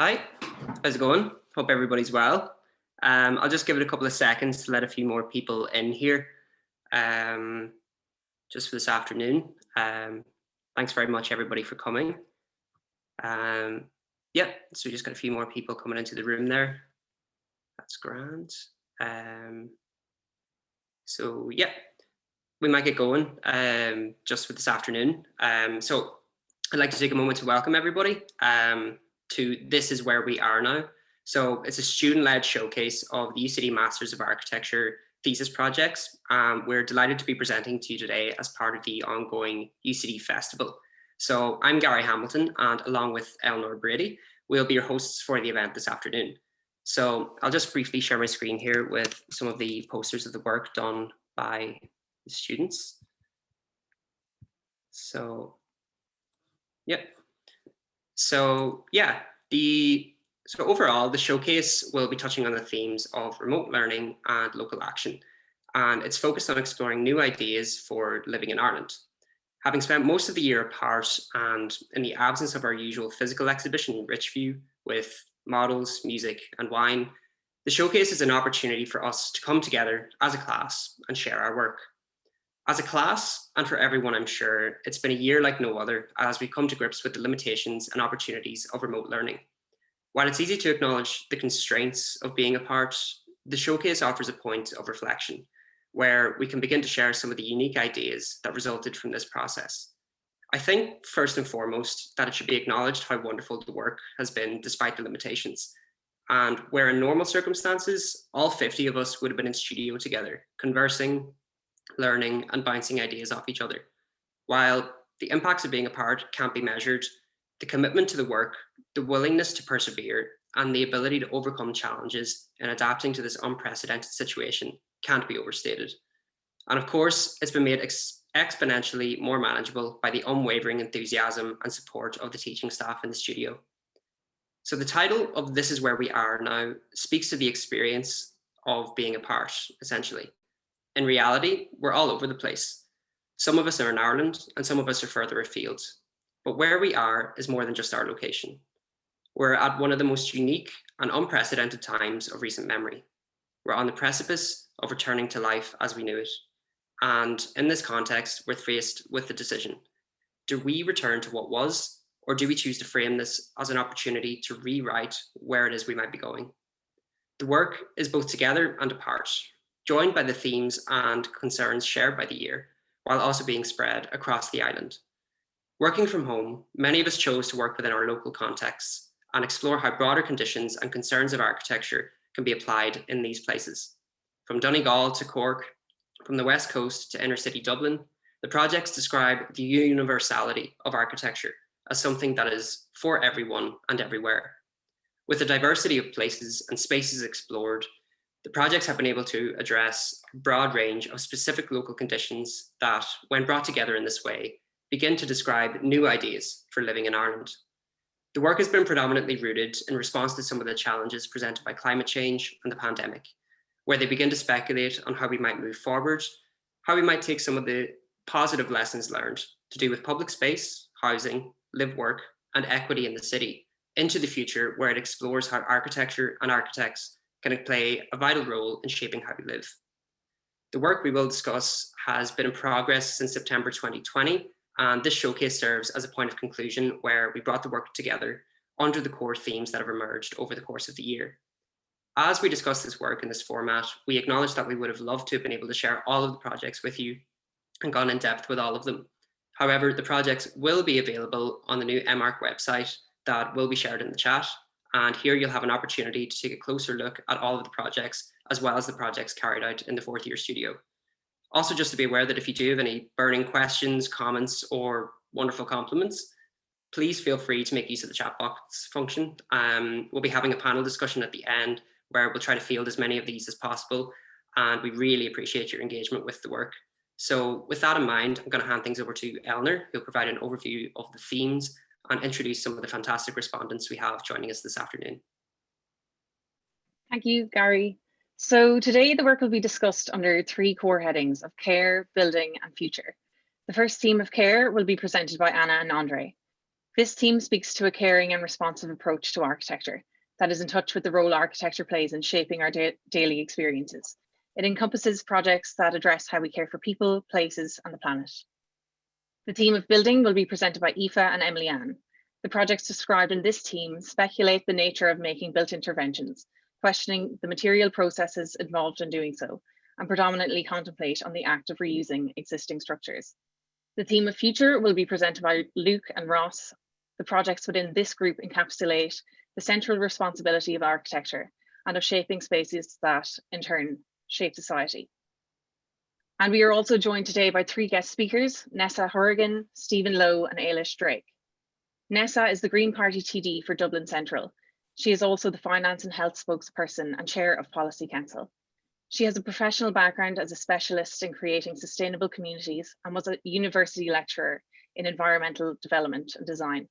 Hi, how's it going? Hope everybody's well. I'll just give it a couple of seconds to let a few more people in here um, just for this afternoon. Thanks very much, everybody, for coming. Yeah, so we just got a few more people coming into the room there. That's grand. So yeah, we might get going just for this afternoon. So I'd like to take a moment to welcome everybody to This Is Where We Are Now. So it's a student-led showcase of the UCD Masters of Architecture thesis projects. We're delighted to be presenting to you today as part of the ongoing UCD Festival. So I'm Gary Hamilton, and along with Eleanor Brady, we'll be your hosts for the event this afternoon. So I'll just briefly share my screen here with some of the posters of the work done by the students. So, yep. So yeah, so overall, the showcase will be touching on the themes of remote learning and local action, and it's focused on exploring new ideas for living in Ireland. Having spent most of the year apart and in the absence of our usual physical exhibition in Richview with models, music, and wine, the showcase is an opportunity for us to come together as a class and share our work. As a class, and for everyone, I'm sure, it's been a year like no other as we come to grips with the limitations and opportunities of remote learning. While it's easy to acknowledge the constraints of being apart, the showcase offers a point of reflection where we can begin to share some of the unique ideas that resulted from this process. I think, first and foremost, that it should be acknowledged how wonderful the work has been despite the limitations. And where in normal circumstances, all 50 of us would have been in studio together, conversing, learning, and bouncing ideas off each other. While the impacts of being apart can't be measured, the commitment to the work, the willingness to persevere, and the ability to overcome challenges in adapting to this unprecedented situation can't be overstated. And of course, it's been made exponentially more manageable by the unwavering enthusiasm and support of the teaching staff in the studio. So the title of This Is Where We Are Now speaks to the experience of being apart, essentially. In reality, we're all over the place. Some of us are in Ireland and some of us are further afield. But where we are is more than just our location. We're at one of the most unique and unprecedented times of recent memory. We're on the precipice of returning to life as we knew it. And in this context, we're faced with the decision. Do we return to what was, or do we choose to frame this as an opportunity to rewrite where it is we might be going? The work is both together and apart, joined by the themes and concerns shared by the year, while also being spread across the island. Working from home, many of us chose to work within our local contexts and explore how broader conditions and concerns of architecture can be applied in these places. From Donegal to Cork, from the West Coast to inner city Dublin, the projects describe the universality of architecture as something that is for everyone and everywhere. With a diversity of places and spaces explored, the projects have been able to address a broad range of specific local conditions that, when brought together in this way, begin to describe new ideas for living in Ireland. The work has been predominantly rooted in response to some of the challenges presented by climate change and the pandemic, where they begin to speculate on how we might move forward, how we might take some of the positive lessons learned to do with public space, housing, live work, and equity in the city into the future, where it explores how architecture and architects can play a vital role in shaping how we live. The work we will discuss has been in progress since September 2020, and this showcase serves as a point of conclusion where we brought the work together under the core themes that have emerged over the course of the year. As we discuss this work in this format, we acknowledge that we would have loved to have been able to share all of the projects with you and gone in depth with all of them. However, the projects will be available on the new MArch website that will be shared in the chat. And here you'll have an opportunity to take a closer look at all of the projects, as well as the projects carried out in the fourth year studio. Also, just to be aware that if you do have any burning questions, comments, or wonderful compliments, please feel free to make use of the chat box function. We'll be having a panel discussion at the end where we'll try to field as many of these as possible. And we really appreciate your engagement with the work. So with that in mind, I'm going to hand things over to Eleanor, who'll provide an overview of the themes and introduce some of the fantastic respondents we have joining us this afternoon. Thank you, Gary. So today the work will be discussed under three core headings of care, building, and future. The first theme of care will be presented by Anna and Andre. This theme speaks to a caring and responsive approach to architecture that is in touch with the role architecture plays in shaping our daily experiences. It encompasses projects that address how we care for people, places, and the planet. The theme of building will be presented by Aoife and Emily Ann. The projects described in this theme speculate the nature of making built interventions, questioning the material processes involved in doing so, and predominantly contemplate on the act of reusing existing structures. The theme of future will be presented by Luke and Ross. The projects within this group encapsulate the central responsibility of architecture and of shaping spaces that, in turn, shape society. And we are also joined today by 3 guest speakers, Neasa Hourigan, Stefan Lowe, and Aislish Drake. Neasa is the Green Party TD for Dublin Central. She is also the Finance and Health spokesperson and Chair of Policy Council. She has a professional background as a specialist in creating sustainable communities and was a university lecturer in environmental development and design.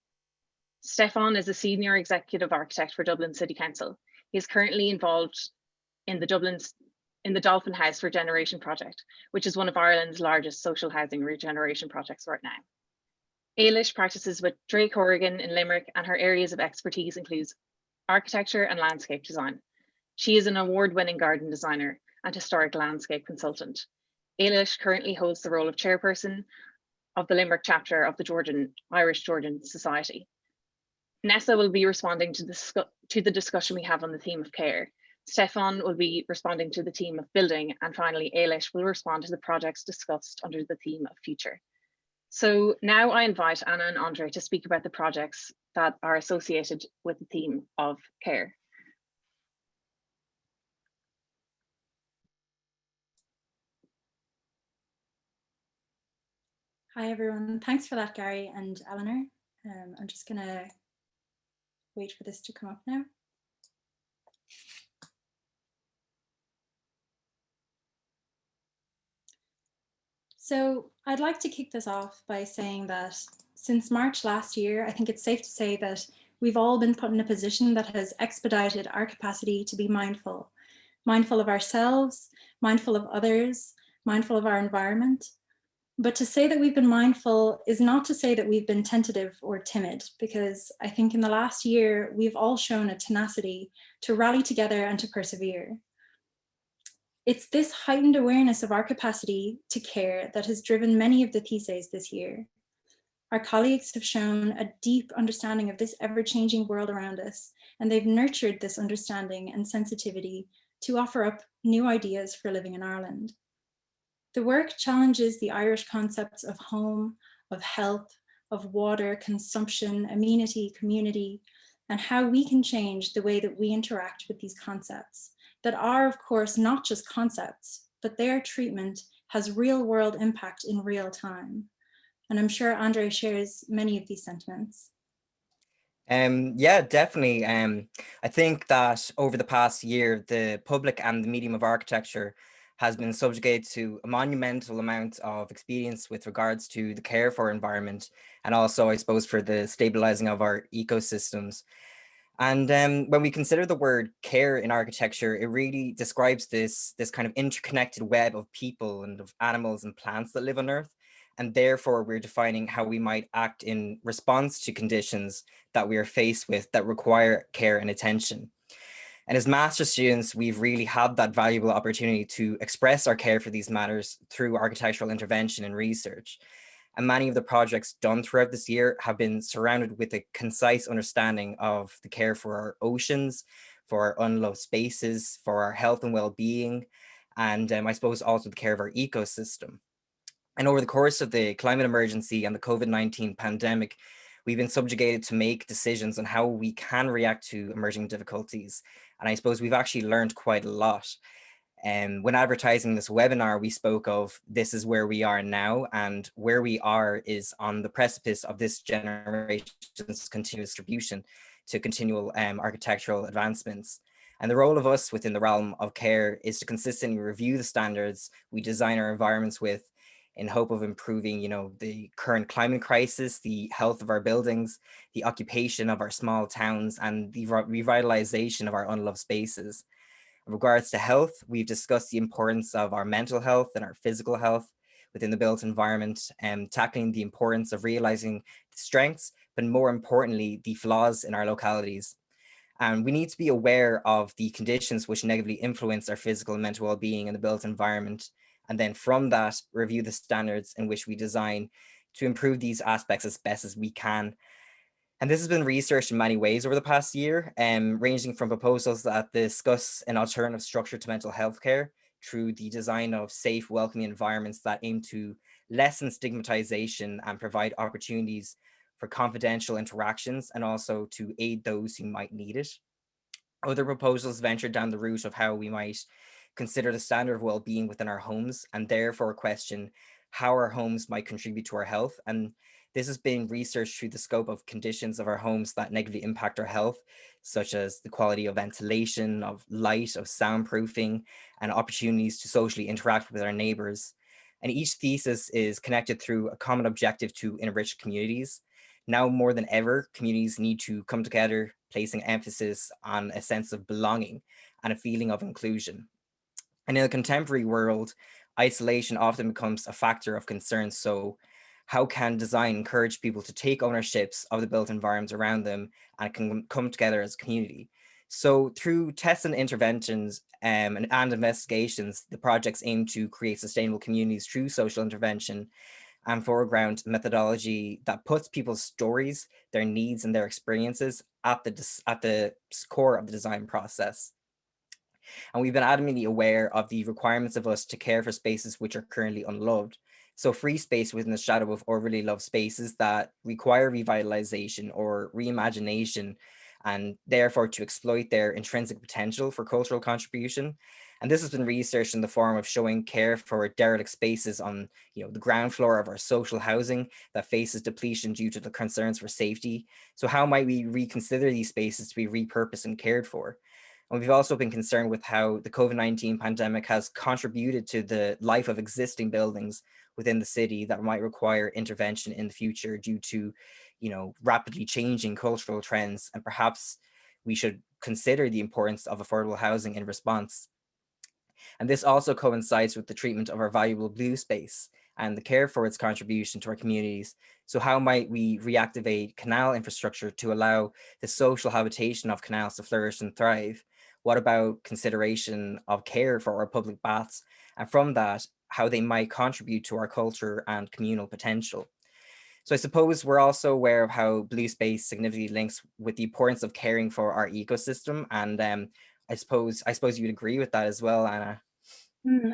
Stefan is a senior executive architect for Dublin City Council. He is currently involved in the Dolphin House Regeneration Project, which is one of Ireland's largest social housing regeneration projects right now. Aislish practices with Drake Hourigan in Limerick, and her areas of expertise includes architecture and landscape design. She is an award-winning garden designer and historic landscape consultant. Aislish currently holds the role of chairperson of the Limerick chapter of the Irish Georgian Society. Neasa will be responding to the discussion we have on the theme of care. Stefan will be responding to the theme of building, and finally Aislish will respond to the projects discussed under the theme of future. So now I invite Anna and Andre to speak about the projects that are associated with the theme of care. Hi everyone, thanks for that, Gary and Eleanor. I'm just gonna wait for this to come up now. So I'd like to kick this off by saying that since March last year, I think it's safe to say that we've all been put in a position that has expedited our capacity to be mindful of ourselves, mindful of others, mindful of our environment. But to say that we've been mindful is not to say that we've been tentative or timid, because I think in the last year, we've all shown a tenacity to rally together and to persevere. It's this heightened awareness of our capacity to care that has driven many of the theses this year. Our colleagues have shown a deep understanding of this ever-changing world around us, and they've nurtured this understanding and sensitivity to offer up new ideas for living in Ireland. The work challenges the Irish concepts of home, of health, of water, consumption, amenity, community, and how we can change the way that we interact with these concepts that are, of course, not just concepts, but their treatment has real world impact in real time. And I'm sure Andre shares many of these sentiments. Yeah, definitely. I think that over the past year, the public and the medium of architecture has been subjugated to a monumental amount of experience with regards to the care for our environment, and also, I suppose, for the stabilizing of our ecosystems. And when we consider the word care in architecture, it really describes this kind of interconnected web of people and of animals and plants that live on Earth. And therefore, we're defining how we might act in response to conditions that we are faced with that require care and attention. And as master students, we've really had that valuable opportunity to express our care for these matters through architectural intervention and research. And many of the projects done throughout this year have been surrounded with a concise understanding of the care for our oceans, for our unloved spaces, for our health and well-being, and I suppose also the care of our ecosystem. And over the course of the climate emergency and the COVID-19 pandemic, we've been subjugated to make decisions on how we can react to emerging difficulties. And I suppose we've actually learned quite a lot. And when advertising this webinar, we spoke of this is where we are now, and where we are is on the precipice of this generation's continuous distribution to continual architectural advancements. And the role of us within the realm of care is to consistently review the standards we design our environments with in hope of improving, the current climate crisis, the health of our buildings, the occupation of our small towns, and the revitalization of our unloved spaces. In regards to health, we've discussed the importance of our mental health and our physical health. within the built environment, and tackling the importance of realizing the strengths, but more importantly, the flaws in our localities. And we need to be aware of the conditions which negatively influence our physical and mental well-being in the built environment. And then from that, review the standards in which we design to improve these aspects as best as we can. And this has been researched in many ways over the past year, ranging from proposals that discuss an alternative structure to mental health care through the design of safe, welcoming environments that aim to lessen stigmatization and provide opportunities for confidential interactions and also to aid those who might need it. Other proposals ventured down the route of how we might consider the standard of well-being within our homes and therefore question how our homes might contribute to our health. And this has been researched through the scope of conditions of our homes that negatively impact our health, such as the quality of ventilation, of light, of soundproofing, and opportunities to socially interact with our neighbors. And each thesis is connected through a common objective to enrich communities. Now more than ever, communities need to come together, placing emphasis on a sense of belonging and a feeling of inclusion. And in a contemporary world, isolation often becomes a factor of concern. So how can design encourage people to take ownerships of the built environments around them and can come together as a community? So through tests and interventions and investigations, the projects aim to create sustainable communities through social intervention and foreground methodology that puts people's stories, their needs, and their experiences at the core of the design process. And we've been adamantly aware of the requirements of us to care for spaces which are currently unloved. So free space within the shadow of overly loved spaces that require revitalization or reimagination, and therefore to exploit their intrinsic potential for cultural contribution. And this has been researched in the form of showing care for derelict spaces on, the ground floor of our social housing that faces depletion due to the concerns for safety. So how might we reconsider these spaces to be repurposed and cared for? And we've also been concerned with how the COVID-19 pandemic has contributed to the life of existing buildings within the city that might require intervention in the future due to, rapidly changing cultural trends. And perhaps we should consider the importance of affordable housing in response. And this also coincides with the treatment of our valuable blue space and the care for its contribution to our communities. So how might we reactivate canal infrastructure to allow the social habitation of canals to flourish and thrive? What about consideration of care for our public baths? And from that, how they might contribute to our culture and communal potential. So I suppose we're also aware of how blue space significantly links with the importance of caring for our ecosystem. And I suppose you'd agree with that as well, Anna.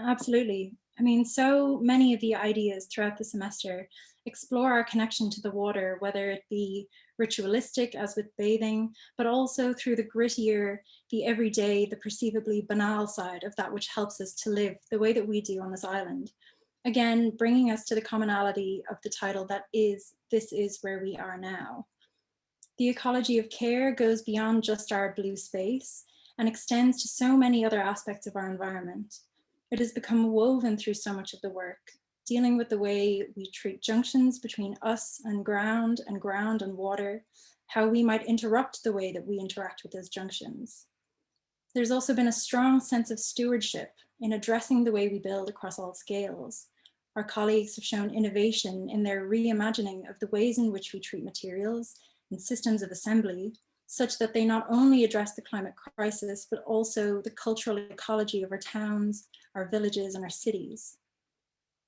Absolutely. I mean, so many of the ideas throughout the semester explore our connection to the water, whether it be ritualistic, as with bathing, but also through the grittier, the everyday, the perceivably banal side of that which helps us to live the way that we do on this island. Again, bringing us to the commonality of the title that is, This Is Where We Are Now. The ecology of care goes beyond just our blue space and extends to so many other aspects of our environment. It has become woven through so much of the work, dealing with the way we treat junctions between us and ground and water, how we might interrupt the way that we interact with those junctions. There's also been a strong sense of stewardship in addressing the way we build across all scales. Our colleagues have shown innovation in their reimagining of the ways in which we treat materials and systems of assembly, such that they not only address the climate crisis, but also the cultural ecology of our towns, our villages, and our cities.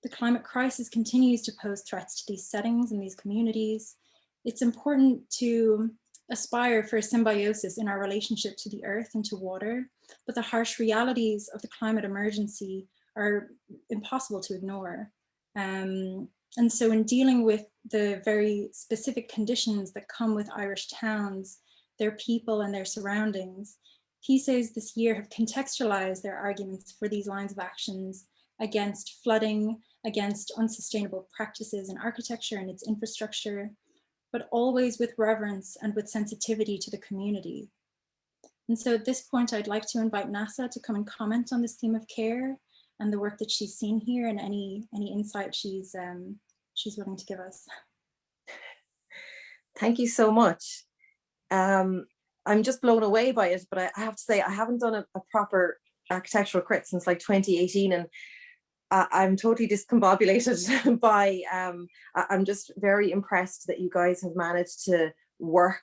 The climate crisis continues to pose threats to these settings and these communities. It's important to aspire for a symbiosis in our relationship to the earth and to water, but the harsh realities of the climate emergency are impossible to ignore. And so in dealing with the very specific conditions that come with Irish towns, their people and their surroundings, pieces this year have contextualized their arguments for these lines of actions against flooding, against unsustainable practices in architecture and its infrastructure, but always with reverence and with sensitivity to the community. And so at this point, I'd like to invite Neasa to come and comment on this theme of care and the work that she's seen here and any insight she's willing to give us. Thank you so much. I'm just blown away by it, but I have to say I haven't done a proper architectural crit since like 2018, and I'm totally discombobulated by, I'm just very impressed that you guys have managed to work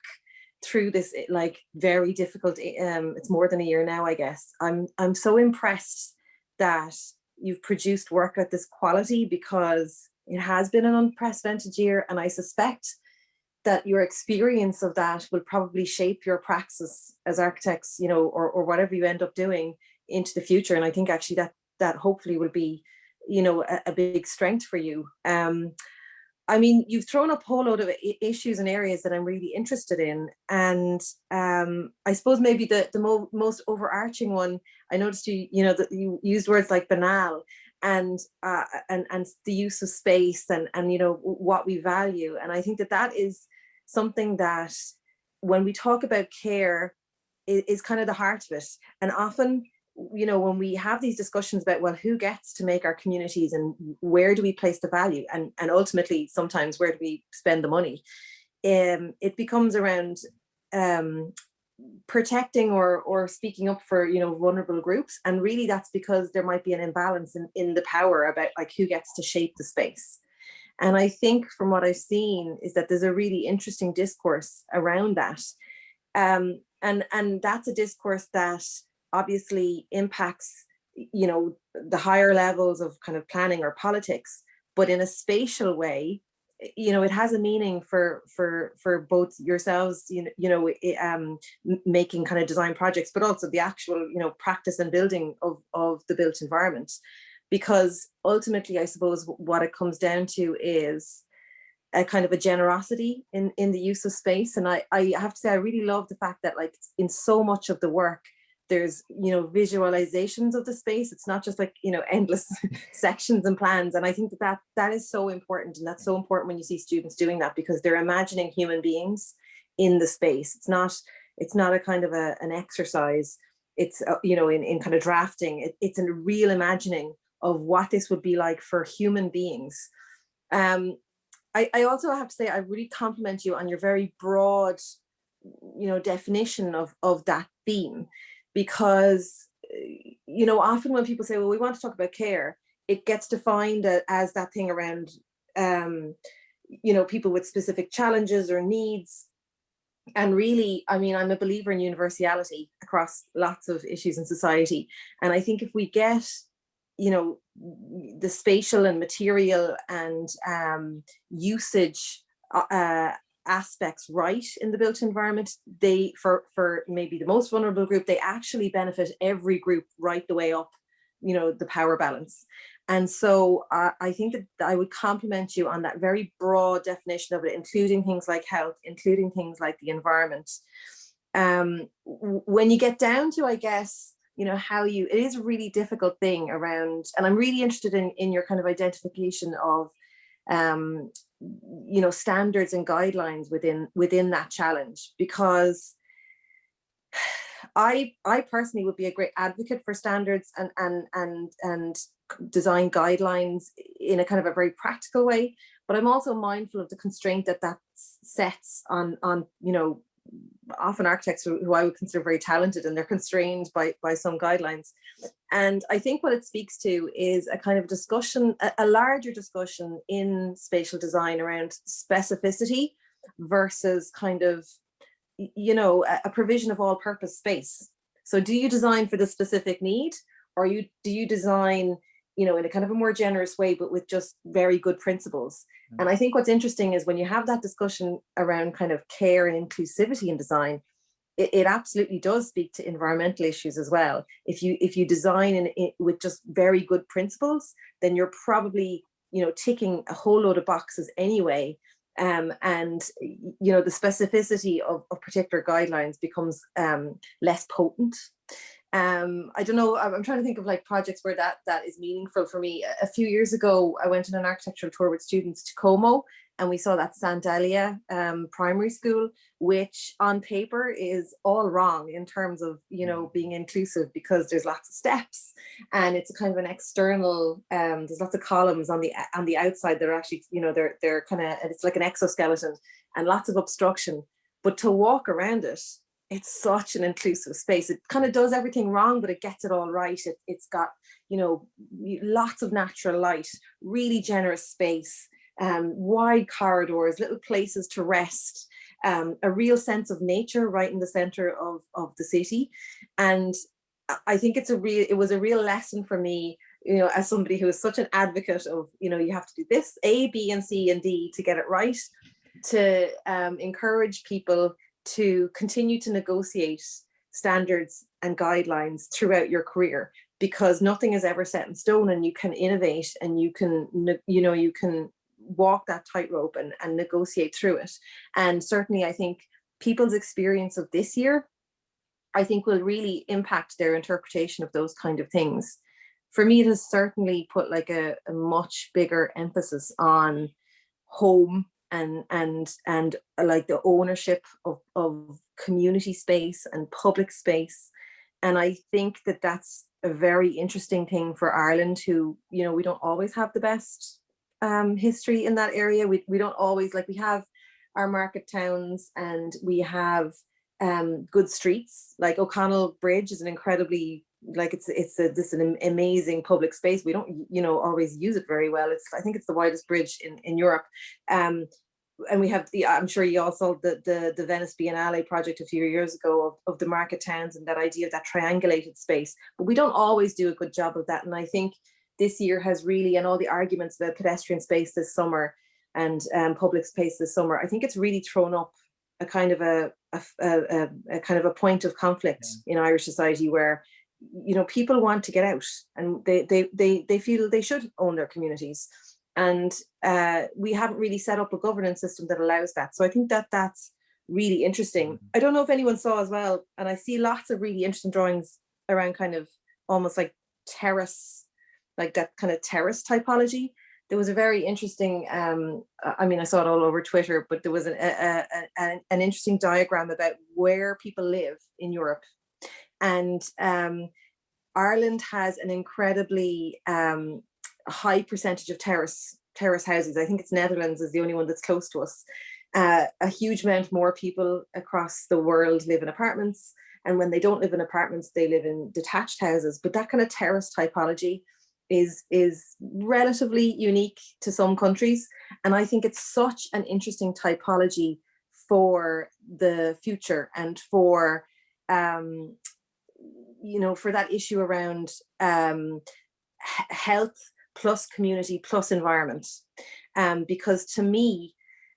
through this like very difficult, it's more than a year now, I guess. I'm so impressed that you've produced work at this quality, because it has been an unprecedented year, and I suspect that your experience of that will probably shape your praxis as architects, you know, or whatever you end up doing into the future. And I think actually that hopefully will be, you know, a big strength for you. I mean, you've thrown up a whole load of issues and areas that I'm really interested in. And I suppose maybe the most overarching one, I noticed you know, that you used words like banal and the use of space and, you know, what we value. And I think that is something that when we talk about care is kind of the heart of it. And often, you know, when we have these discussions about, well, who gets to make our communities and where do we place the value, and ultimately sometimes where do we spend the money, it becomes around protecting or speaking up for, you know, vulnerable groups. And really that's because there might be an imbalance in the power about like who gets to shape the space. And I think from what I've seen is that there's a really interesting discourse around that, and that's a discourse that obviously impacts, you know, the higher levels of kind of planning or politics, but in a spatial way, you know, it has a meaning for both yourselves, making kind of design projects, but also the actual, you know, practice and building of the built environment. Because ultimately, I suppose what it comes down to is a kind of a generosity in the use of space. And I have to say, I really love the fact that like in so much of the work, there's, you know, visualizations of the space. It's not just like, you know, endless sections and plans. And I think that is so important. And that's so important when you see students doing that, because they're imagining human beings in the space. It's not a kind of an exercise. It's, you know, in kind of drafting, it's a real imagining of what this would be like for human beings. I also have to say, I really compliment you on your very broad, you know, definition of that theme. Because, you know, often when people say, well, we want to talk about care, it gets defined as that thing around, you know, people with specific challenges or needs. And really, I mean, I'm a believer in universality across lots of issues in society. And I think if we get, you know, the spatial and material and usage aspects right in the built environment, they for maybe the most vulnerable group, they actually benefit every group right the way up, you know, the power balance. And so I think that I would compliment you on that very broad definition of it, including things like health, including things like the environment. When you get down to, I guess, you know, it is a really difficult thing around, and I'm really interested in your kind of identification of you know, standards and guidelines within that challenge, because I personally would be a great advocate for standards and design guidelines in a kind of a very practical way, but I'm also mindful of the constraint that sets on, you know, often architects who I would consider very talented, and they're constrained by some guidelines. And I think what it speaks to is a kind of discussion, a larger discussion in spatial design around specificity versus kind of, you know, a provision of all purpose space. So do you design for the specific need, or do you design, you know, in a kind of a more generous way, but with just very good principles? And I think what's interesting is when you have that discussion around kind of care and inclusivity in design, it absolutely does speak to environmental issues as well. If you design with just very good principles, then you're probably, you know, ticking a whole load of boxes anyway. And, you know, the specificity of particular guidelines becomes less potent. I don't know, I'm trying to think of like projects where that is meaningful for me. A few years ago, I went on an architectural tour with students to Como, and we saw that Sandalia primary school, which on paper is all wrong in terms of, you know, being inclusive, because there's lots of steps and it's a kind of an external, there's lots of columns on the outside that are actually, you know, they're kind of, it's like an exoskeleton, and lots of obstruction. But to walk around it, it's such an inclusive space. It kind of does everything wrong, but it gets it all right. It's got, you know, lots of natural light, really generous space, wide corridors, little places to rest, a real sense of nature right in the center of the city. And I think it was a real lesson for me, you know, as somebody who is such an advocate of, you know, you have to do this, A, B, and C, and D to get it right, to encourage people to continue to negotiate standards and guidelines throughout your career, because nothing is ever set in stone, and you can innovate, and you can, you know, you can walk that tightrope and negotiate through it. And certainly I think people's experience of this year, I think, will really impact their interpretation of those kind of things. For me, it has certainly put like a much bigger emphasis on home and like the ownership of community space and public space. And I think that that's a very interesting thing for Ireland, who, you know, we don't always have the best history in that area. We don't always, like, we have our market towns, and we have good streets. Like O'Connell Bridge is an incredibly, like, it's an amazing public space. We don't, you know, always use it very well. I think it's the widest bridge in Europe. And we have I'm sure you all saw the Venice Biennale project a few years ago of the market towns, and that idea of that triangulated space. But we don't always do a good job of that. And I think this year has really, and all the arguments about pedestrian space this summer and public space this summer, I think it's really thrown up a kind of a kind of a point of conflict in Irish society, where, you know, people want to get out, and they feel they should own their communities. And we haven't really set up a governance system that allows that. So I think that that's really interesting. I don't know if anyone saw as well, and I see lots of really interesting drawings around kind of almost like terrace, like that kind of terrace typology. There was a very interesting, I mean, I saw it all over Twitter, but there was an interesting diagram about where people live in Europe. And Ireland has an incredibly high percentage of terrace houses. I think it's Netherlands is the only one that's close to us. A huge amount more people across the world live in apartments, and when they don't live in apartments, they live in detached houses. But that kind of terrace typology is relatively unique to some countries, and I think it's such an interesting typology for the future, and for you know, for that issue around health plus community plus environment. Because to me,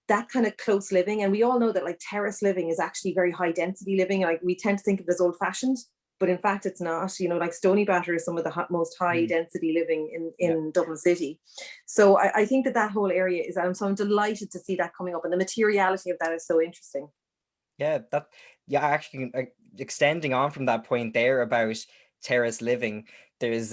that kind of close living, and we all know that like terrace living is actually very high density living. Like we tend to think of it as old fashioned, but in fact it's not. You know, like Stoneybatter is some of the most high density living in Dublin City. So I think that whole area is, I'm delighted to see that coming up, and the materiality of that is so interesting. Yeah, actually, extending on from that point there about terrace living, there was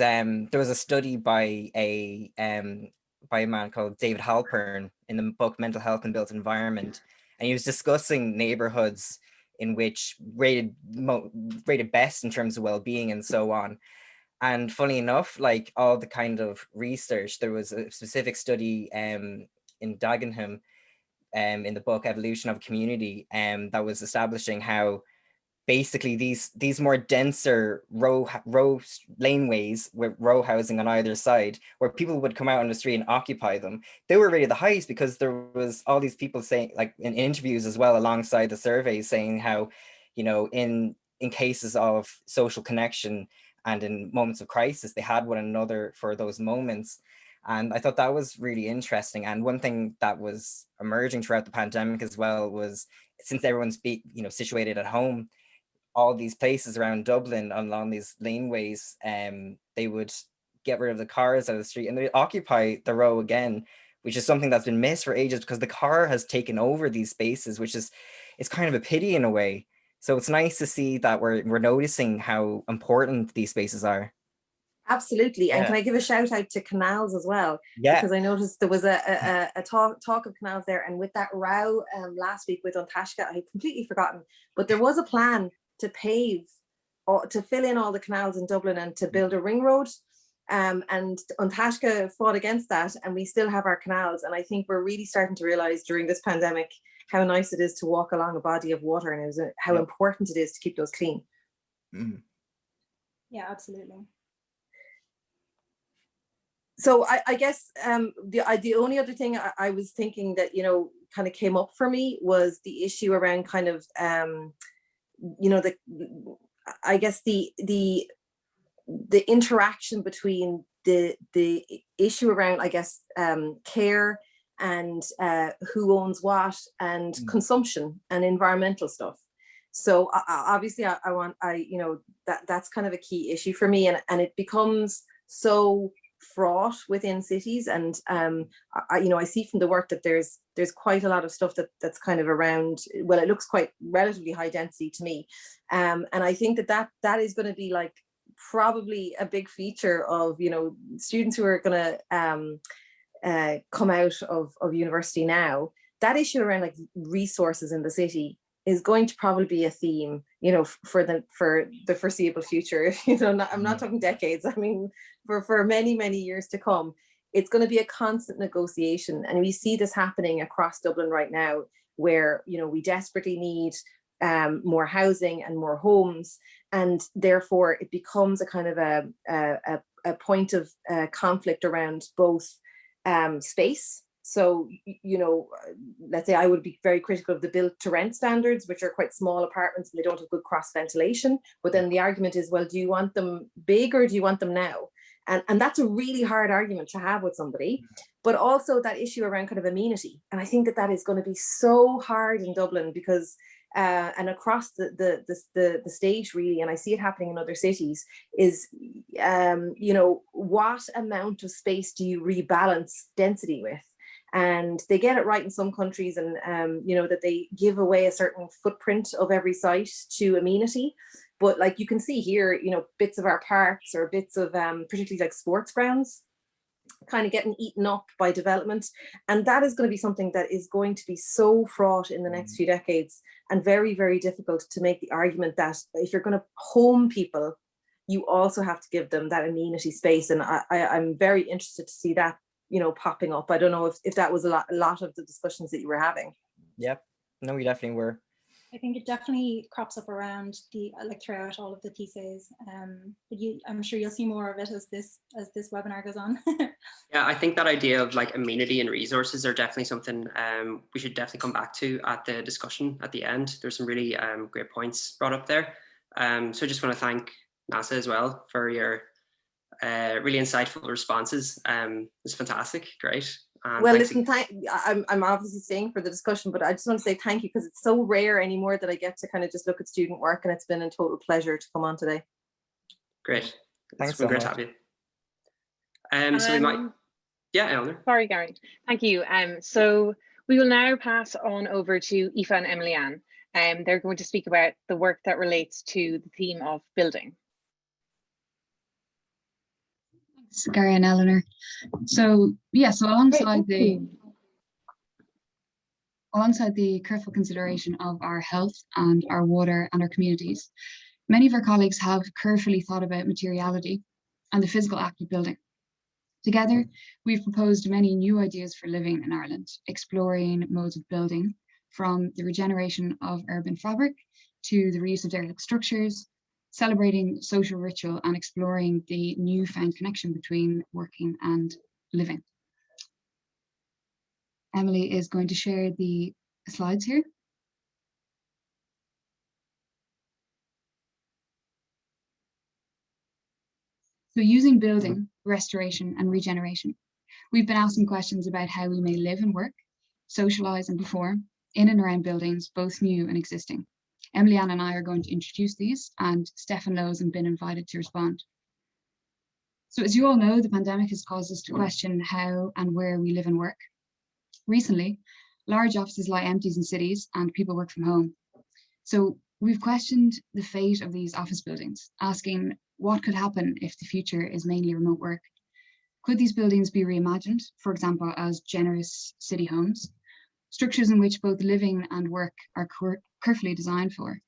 a study by a man called David Halpern in the book Mental Health and Built Environment, and he was discussing neighborhoods in which rated best in terms of well-being and so on. And funny enough, like all the kind of research, there was a specific study in Dagenham in the book Evolution of Community that was establishing how basically these more denser row laneways with row housing on either side, where people would come out on the street and occupy them, they were rated the highest, because there was all these people saying, like in interviews as well alongside the surveys, saying how, you know, in cases of social connection and in moments of crisis, they had one another for those moments. And I thought that was really interesting. And one thing that was emerging throughout the pandemic as well was, since everyone's situated at home, all these places around Dublin along these laneways, they would get rid of the cars out of the street and they occupy the row again, which is something that's been missed for ages, because the car has taken over these spaces, which is, it's kind of a pity in a way. So it's nice to see that we're noticing how important these spaces are. Absolutely. Yeah. And can I give a shout out to canals as well? Yeah. Because I noticed there was a talk of canals there, and with that row last week with Untashka, I had completely forgotten, but there was a plan to pave or to fill in all the canals in Dublin and to build a ring road. And Untashka fought against that, and we still have our canals. And I think we're really starting to realize during this pandemic how nice it is to walk along a body of water, and it was how important it is to keep those clean. Yeah, absolutely. So I guess the only other thing I was thinking that, kind of came up for me was the issue around kind of, I guess the interaction between the issue around, I guess, care and who owns what, and consumption and environmental stuff. So obviously that's kind of a key issue for me, and it becomes so fraught within cities. And I see from the work that there's quite a lot of stuff that's kind of around, well, it looks quite relatively high density to me, and I think that is going to be like probably a big feature of students who are going to come out of university now. That issue around like resources in the city is going to probably be a theme, for the foreseeable future. I'm not talking decades. I mean, for many, many years to come, it's going to be a constant negotiation. And we see this happening across Dublin right now, where, we desperately need more housing and more homes. And therefore it becomes a kind of a point of conflict around both space. So, let's say I would be very critical of the built to rent standards, which are quite small apartments and they don't have good cross ventilation. But then the argument is, well, do you want them big or do you want them now? And that's a really hard argument to have with somebody. But also that issue around kind of amenity. And I think that is going to be so hard in Dublin because and across the state really, and I see it happening in other cities, is what amount of space do you rebalance density with? And they get it right in some countries, and that they give away a certain footprint of every site to amenity. But like you can see here, bits of our parks or bits of particularly like sports grounds kind of getting eaten up by development. And that is going to be something that is going to be so fraught in the next few decades, and very, very difficult to make the argument that if you're going to home people, you also have to give them that amenity space. And I'm very interested to see that, popping up. I don't know if that was a lot of the discussions that you were having. Yeah, no, we definitely were. I think it definitely crops up around throughout all of the theses. But I'm sure you'll see more of it as this webinar goes on. Yeah, I think that idea of like amenity and resources are definitely something we should definitely come back to at the discussion at the end. There's some really great points brought up there. So I just want to thank Neasa as well for your really insightful responses. It's fantastic, great. Well, listen, I'm obviously staying for the discussion, but I just want to say thank you, because it's so rare anymore that I get to kind of just look at student work, and it's been a total pleasure to come on today. Great. Thanks so great much. to have you. So we might, yeah, Eleanor. Sorry, Gary. Thank you. So we will now pass on over to Aoife and Emily-Anne. They're going to speak about the work that relates to the theme of building. Thanks, Gary and Eleanor. So yeah, so alongside the careful consideration of our health and our water and our communities, many of our colleagues have carefully thought about materiality and the physical act of building. Together, we've proposed many new ideas for living in Ireland, exploring modes of building, from the regeneration of urban fabric to the reuse of derelict structures, celebrating social ritual and exploring the newfound connection between working and living. Emily is going to share the slides here. So using building, restoration and regeneration, we've been asking questions about how we may live and work, socialise and perform in and around buildings, both new and existing. Emily-Anne and I are going to introduce these, and Stefan Lowe has been invited to respond. So as you all know, the pandemic has caused us to question how and where we live and work. Recently, large offices lie empty in cities and people work from home. So we've questioned the fate of these office buildings, asking what could happen if the future is mainly remote work. Could these buildings be reimagined, for example, as generous city homes, structures in which both living and work are carefully designed for?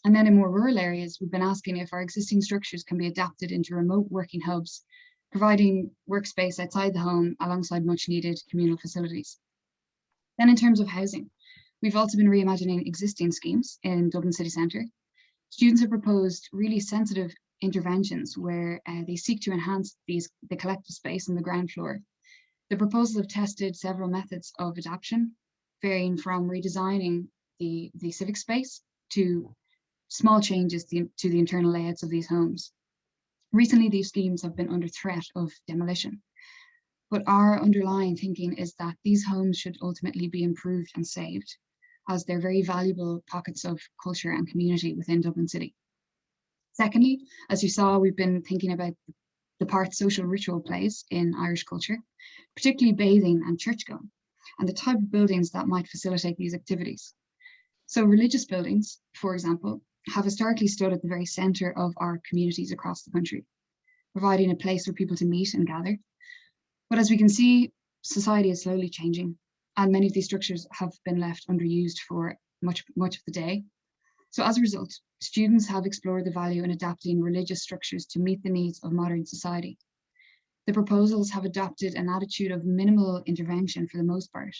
And then in more rural areas, we've been asking if our existing structures can be adapted into remote working hubs, providing workspace outside the home alongside much needed communal facilities. Then in terms of housing, We've also been reimagining existing schemes in Dublin city centre. Students have proposed really sensitive interventions where they seek to enhance the collective space on the ground floor. The proposals have tested several methods of adaptation, varying from redesigning the civic space to small changes to the internal layouts of these homes. Recently, these schemes have been under threat of demolition, but our underlying thinking is that these homes should ultimately be improved and saved, as they're very valuable pockets of culture and community within Dublin City. Secondly, as you saw, we've been thinking about the part social ritual plays in Irish culture, particularly bathing and churchgoing, and the type of buildings that might facilitate these activities. So religious buildings, for example, have historically stood at the very centre of our communities across the country, providing a place for people to meet and gather. But as we can see, society is slowly changing, and many of these structures have been left underused for much of the day. So as a result, students have explored the value in adapting religious structures to meet the needs of modern society. The proposals have adopted an attitude of minimal intervention for the most part,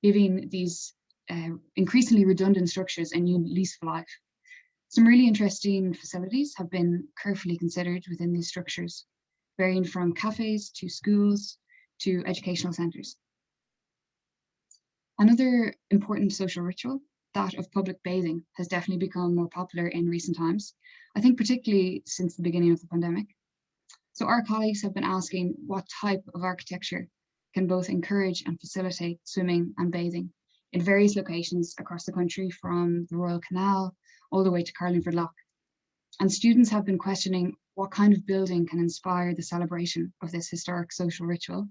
giving these increasingly redundant structures a new lease of life. Some really interesting facilities have been carefully considered within these structures, varying from cafes to schools to educational centres. Another important social ritual, that of public bathing, has definitely become more popular in recent times, I think particularly since the beginning of the pandemic. So our colleagues have been asking what type of architecture can both encourage and facilitate swimming and bathing in various locations across the country, from the Royal Canal all the way to Carlingford Lough. And students have been questioning what kind of building can inspire the celebration of this historic social ritual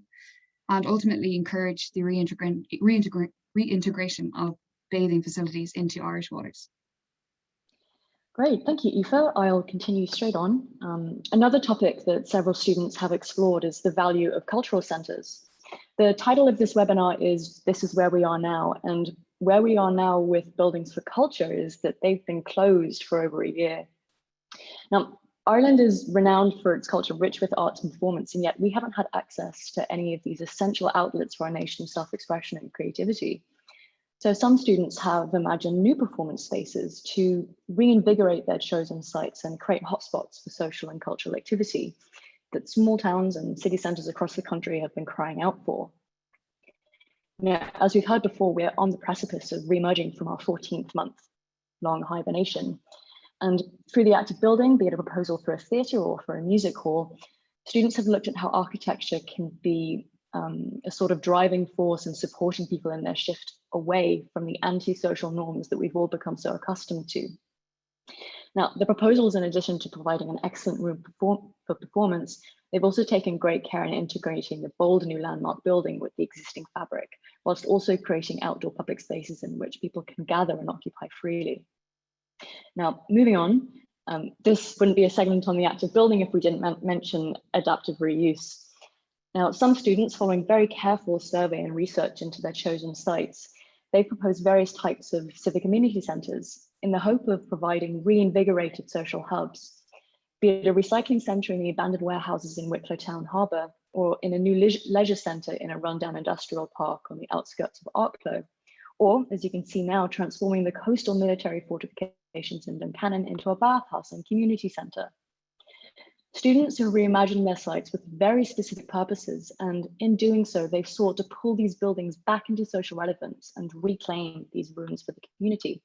and ultimately encourage the reintegration of bathing facilities into Irish waters. Great, thank you, Aoife. I'll continue straight on. Another topic that several students have explored is the value of cultural centres. The title of this webinar is "This is where we are now," and where we are now with Buildings for Culture is that they've been closed for over a year. Now, Ireland is renowned for its culture rich with arts and performance, and yet we haven't had access to any of these essential outlets for our nation's self-expression and creativity. So some students have imagined new performance spaces to reinvigorate their chosen sites and create hotspots for social and cultural activity that small towns and city centres across the country have been crying out for. Now, as we've heard before, we're on the precipice of re-emerging from our 14th month-long hibernation. And through the act of building, be it a proposal for a theatre or for a music hall, students have looked at how architecture can be a sort of driving force in supporting people in their shift away from the antisocial norms that we've all become so accustomed to. Now, the proposals, in addition to providing an excellent room for performance, they've also taken great care in integrating the bold new landmark building with the existing fabric, whilst also creating outdoor public spaces in which people can gather and occupy freely. Now, moving on, this wouldn't be a segment on the act of building if we didn't mention adaptive reuse. Now, some students, following very careful survey and research into their chosen sites, they proposed various types of civic amenity centres in the hope of providing reinvigorated social hubs, be it a recycling centre in the abandoned warehouses in Wicklow Town Harbour, or in a new leisure centre in a rundown industrial park on the outskirts of Arklow, or, as you can see now, transforming the coastal military fortifications in Duncannon into a bathhouse and community centre. Students have reimagined their sites with very specific purposes, and in doing so, they've sought to pull these buildings back into social relevance and reclaim these ruins for the community.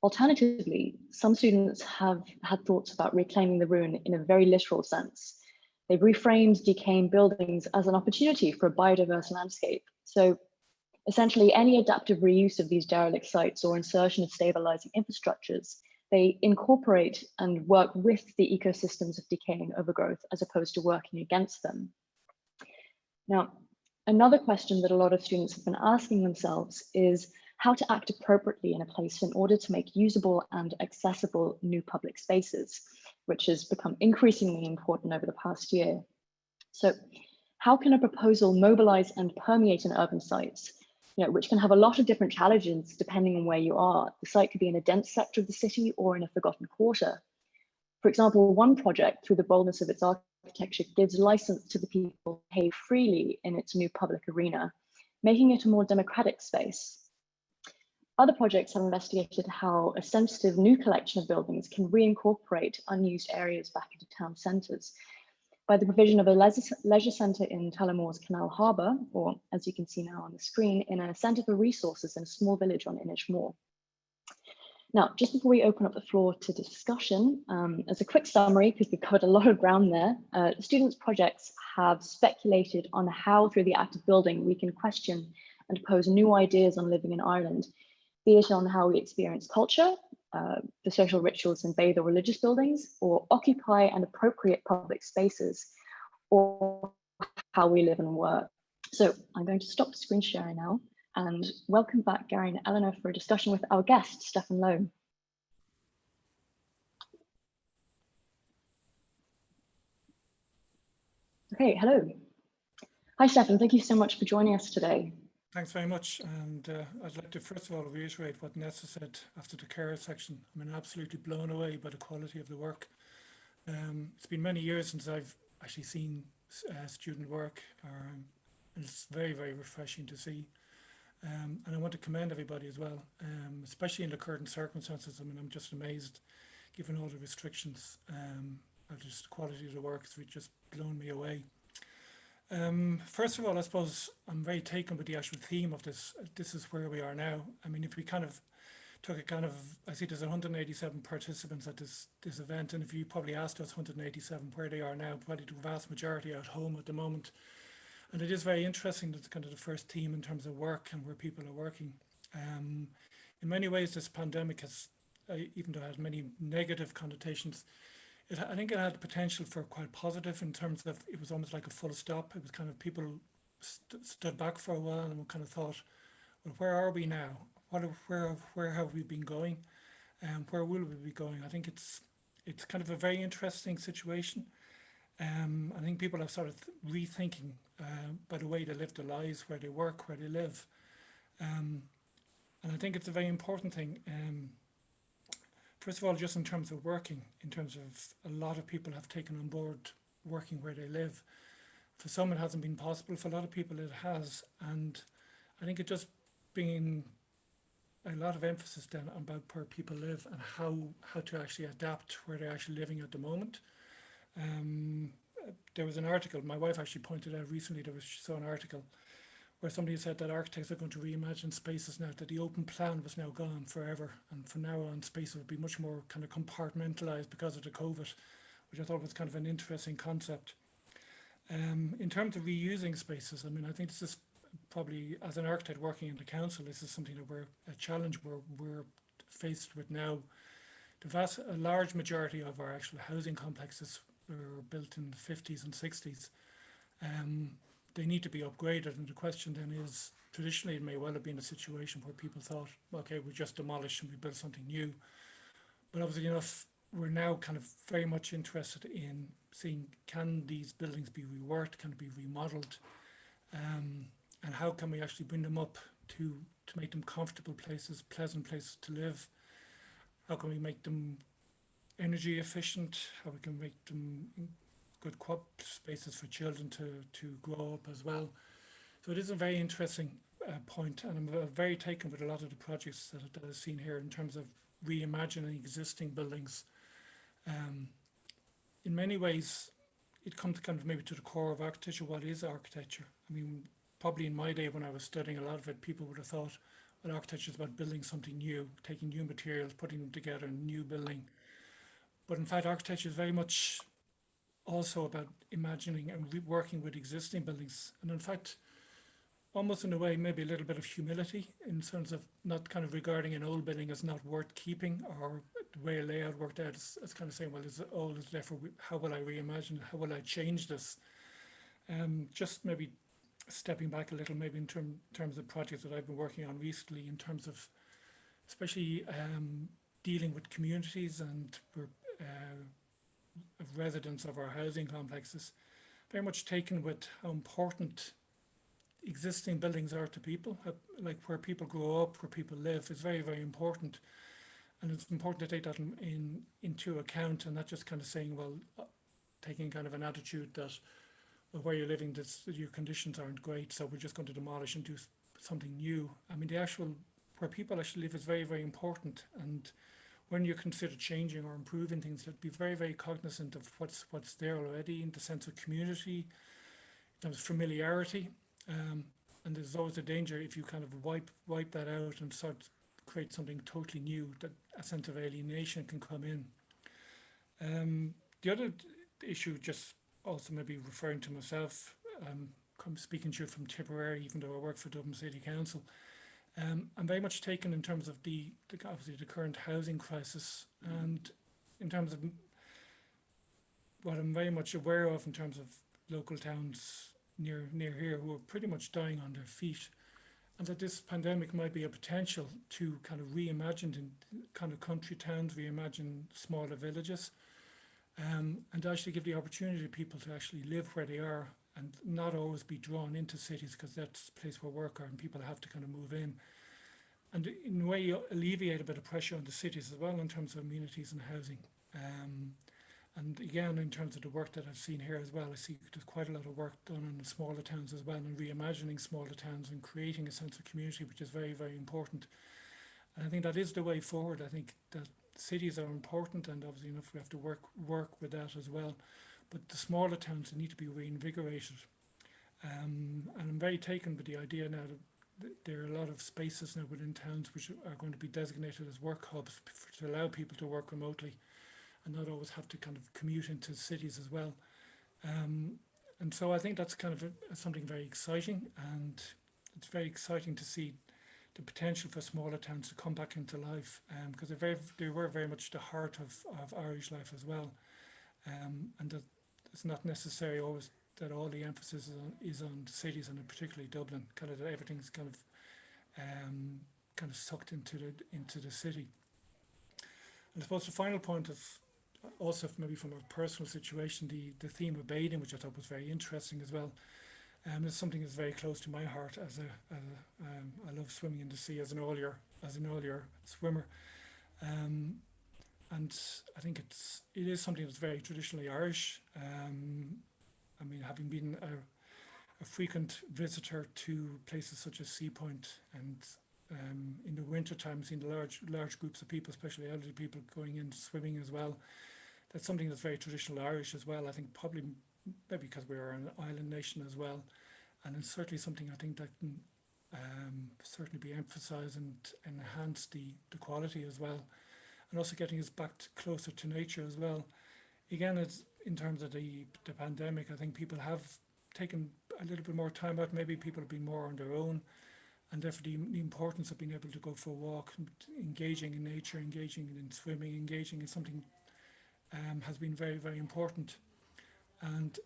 Alternatively, some students have had thoughts about reclaiming the ruin in a very literal sense. They've reframed decaying buildings as an opportunity for a biodiverse landscape. So essentially, any adaptive reuse of these derelict sites or insertion of stabilizing infrastructures, they incorporate and work with the ecosystems of decaying overgrowth as opposed to working against them. Now, another question that a lot of students have been asking themselves is how to act appropriately in a place in order to make usable and accessible new public spaces, which has become increasingly important over the past year. So how can a proposal mobilize and permeate an urban site, which can have a lot of different challenges depending on where you are? The site could be in a dense sector of the city or in a forgotten quarter. For example, one project, through the boldness of its architecture, gives license to the people to behave freely in its new public arena, making it a more democratic space. Other projects have investigated how a sensitive new collection of buildings can reincorporate unused areas back into town centres by the provision of a leisure centre in Tullamore's Canal Harbour, or as you can see now on the screen, in a centre for resources in a small village on Inishmore. Now, just before we open up the floor to discussion, as a quick summary, because we've covered a lot of ground there, the students' projects have speculated on how, through the act of building, we can question and pose new ideas on living in Ireland, be it on how we experience culture, the social rituals in bathe or religious buildings, or occupy and appropriate public spaces, or how we live and work. So I'm going to stop screen sharing now and welcome back Gary and Eleanor for a discussion with our guest, Stefan Lowe. Okay, hello. Hi, Stefan. Thank you so much for joining us today. Thanks very much. And I'd like to first of all reiterate what Neasa said after the care section. I'm absolutely blown away by the quality of the work. It's been many years since I've actually seen student work. And it's very, very refreshing to see. And I want to commend everybody as well, especially in the current circumstances. I'm just amazed, given all the restrictions, just the quality of the work. It's just blown me away. First of all, I suppose I'm very taken with the actual theme of this. This is where we are now. If we kind of took I see there's 187 participants at this event, and if you probably asked us 187 where they are now, probably the vast majority are at home at the moment. And it is very interesting that it's kind of the first theme in terms of work and where people are working. In many ways, this pandemic has, even though it has many negative connotations, I think it had potential for quite positive in terms of it was almost like a full stop. It was kind of people stood back for a while and kind of thought, well, where are we now? Where have we been going? And where will we be going? I think it's kind of a very interesting situation. I think people are sort of rethinking by the way they live their lives, where they work, where they live. And I think it's a very important thing. First of all, just in terms of working, in terms of a lot of people have taken on board working where they live. For some, it hasn't been possible. For a lot of people, it has. And I think it just bringing a lot of emphasis then about where people live and how to actually adapt where they're actually living at the moment. There was an article, my wife actually pointed out recently, she saw an article where somebody said that architects are going to reimagine spaces now, that the open plan was now gone forever. And from now on, spaces will be much more kind of compartmentalized because of the COVID, which I thought was kind of an interesting concept. In terms of reusing spaces, I think this is probably, as an architect working in the council, this is something that a challenge we're faced with now. A large majority of our actual housing complexes were built in the 50s and 60s. They need to be upgraded, and the question then is, traditionally it may well have been a situation where people thought, okay, we just demolish and we build something new. But obviously enough, we're now kind of very much interested in seeing, can these buildings be reworked, can it be remodeled, and how can we actually bring them up to make them comfortable places, pleasant places to live? How can we make them energy efficient? How we can make them good spaces for children to grow up as well? So it is a very interesting point, and I'm very taken with a lot of the projects that I've seen here in terms of reimagining existing buildings. In many ways, it comes kind of maybe to the core of architecture. What is architecture? Probably in my day when I was studying a lot of it, people would have thought, well, architecture is about building something new, taking new materials, putting them together in a new building. But in fact, architecture is very much also about imagining and working with existing buildings. And in fact, almost in a way, maybe a little bit of humility in terms of not kind of regarding an old building as not worth keeping, or the way a layout worked out as kind of saying, well, it's old, therefore, how will I reimagine? How will I change this? Just maybe stepping back a little, maybe in terms of projects that I've been working on recently, in terms of especially dealing with communities and residents of our housing complexes, very much taken with how important existing buildings are to people, like where people grow up, where people live is very, very important. And it's important to take that into account, and not just kind of saying, well, taking kind of an attitude that, well, where you're living, your conditions aren't great, so we're just going to demolish and do something new. The actual where people actually live is very, very important. And when you consider changing or improving things, you'd be very, very cognizant of what's there already, in the sense of community, in terms of familiarity. And there's always a danger if you kind of wipe that out and start to create something totally new, that a sense of alienation can come in. The other issue, just also maybe referring to myself, speaking to you from Tipperary, even though I work for Dublin City Council, I'm very much taken in terms of obviously the current housing crisis, and in terms of what I'm very much aware of in terms of local towns near here who are pretty much dying on their feet, and that this pandemic might be a potential to kind of reimagine in kind of country towns, reimagine smaller villages, and actually give the opportunity to people to actually live where they are and not always be drawn into cities, because that's the place where work are and people have to kind of move in. And in a way, alleviate a bit of pressure on the cities as well in terms of amenities and housing. And again, in terms of the work that I've seen here as well, I see there's quite a lot of work done in the smaller towns as well, and reimagining smaller towns and creating a sense of community, which is very, very important. And I think that is the way forward. I think that cities are important, and obviously enough we have to work with that as well. But the smaller towns need to be reinvigorated. And I'm very taken with the idea now that there are a lot of spaces now within towns which are going to be designated as work hubs to allow people to work remotely and not always have to kind of commute into cities as well. And so I think that's kind of something very exciting, and it's very exciting to see the potential for smaller towns to come back into life, because they were very much the heart of Irish life as well. And that it's not necessarily always that all the emphasis is on cities, and particularly Dublin, kind of that everything's kind of sucked into the city. And I suppose the final point is also maybe from a personal situation, the theme of bathing, which I thought was very interesting as well. It's something that's very close to my heart. I love swimming in the sea as an all-year swimmer. And I think it is something that's very traditionally Irish. I mean, having been a frequent visitor to places such as Sea Point, and in the winter time seeing the large groups of people, especially elderly people, going in swimming as well. That's something that's very traditional Irish as well. I think probably maybe because we are an island nation as well, and it's certainly something I think that can certainly be emphasised and enhance the quality as well. And also getting us back closer to nature as well. Again, it's in terms of the pandemic, I think people have taken a little bit more time out. Maybe people have been more on their own, and therefore the importance of being able to go for a walk, engaging in nature, engaging in swimming, engaging in something has been very, very important. And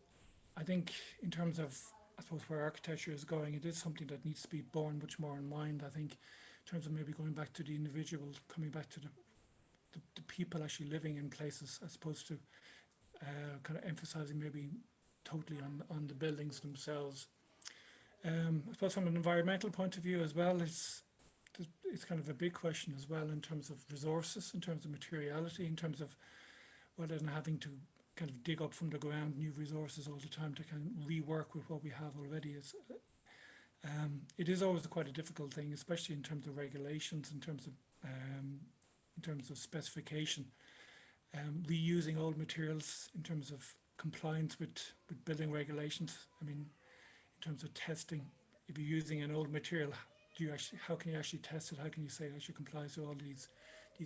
I think in terms of, I suppose, where architecture is going, it is something that needs to be borne much more in mind. I think in terms of maybe going back to the individuals, coming back to the people actually living in places, as opposed to kind of emphasizing maybe totally on the buildings themselves. I suppose from an environmental point of view as well, it's kind of a big question as well in terms of resources, in terms of materiality, in terms of rather than having to kind of dig up from the ground new resources all the time to kind of rework with what we have already. It is always quite a difficult thing, especially in terms of regulations, in terms of specification, reusing old materials in terms of compliance with building regulations. I mean, in terms of testing, if you're using an old material, how can you actually test it? How can you say it actually complies to all these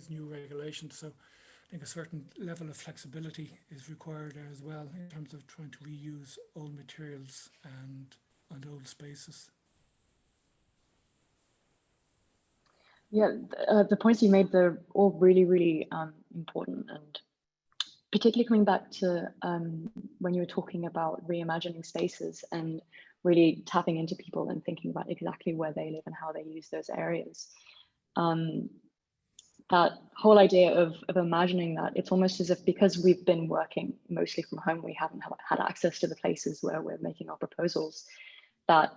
new regulations? So I think a certain level of flexibility is required there as well in terms of trying to reuse old materials and old spaces. Yeah, the points you made, they're all really, really important, and particularly coming back to when you were talking about reimagining spaces and really tapping into people and thinking about exactly where they live and how they use those areas. That whole idea of imagining that, it's almost as if because we've been working mostly from home, we haven't had access to the places where we're making our proposals. That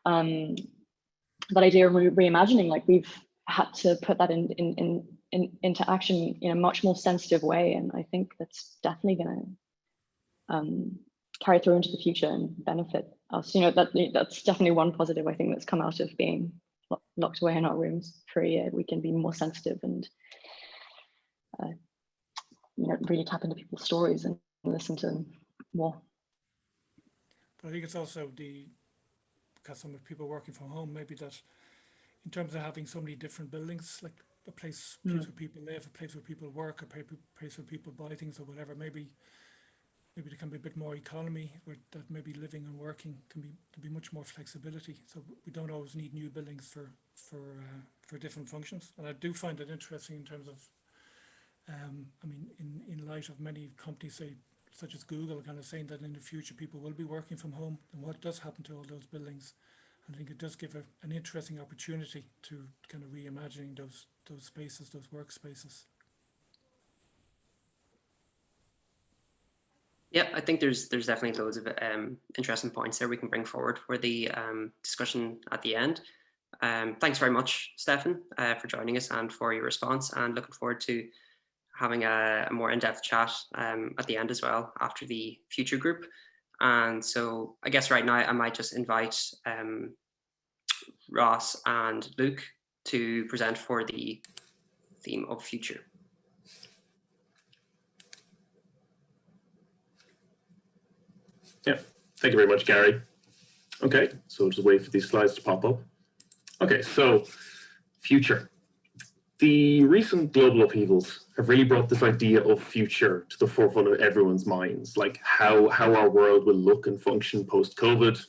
idea of reimagining, like we've had to put that into action in a much more sensitive way, and I think that's definitely going to carry through into the future and benefit us. You know, that's definitely one positive I think that's come out of being locked away in our rooms for a year, we can be more sensitive and really tap into people's stories and listen to them more. But I think it's also because some of people working from home, maybe that in terms of having so many different buildings, like a place where people live, a place where people work, a place where people buy things or whatever, maybe there can be a bit more economy, where that maybe living and working can be much more flexibility. So we don't always need new buildings for different functions. And I do find it interesting in terms of, I mean, in light of many companies such as Google kind of saying that in the future people will be working from home, and what does happen to all those buildings. And I think it does give an interesting opportunity to kind of reimagining those spaces, those workspaces. Yeah, I think there's definitely loads of interesting points there we can bring forward for the discussion at the end. Thanks very much, Stefan, for joining us and for your response, and looking forward to having a more in-depth chat at the end as well after the future group. And so I guess right now I might just invite Ross and Luke to present for the theme of future. Yeah, thank you very much, Gary. Okay, so just wait for these slides to pop up. Okay, so future. The recent global upheavals have really brought this idea of future to the forefront of everyone's minds, like how our world will look and function post-COVID,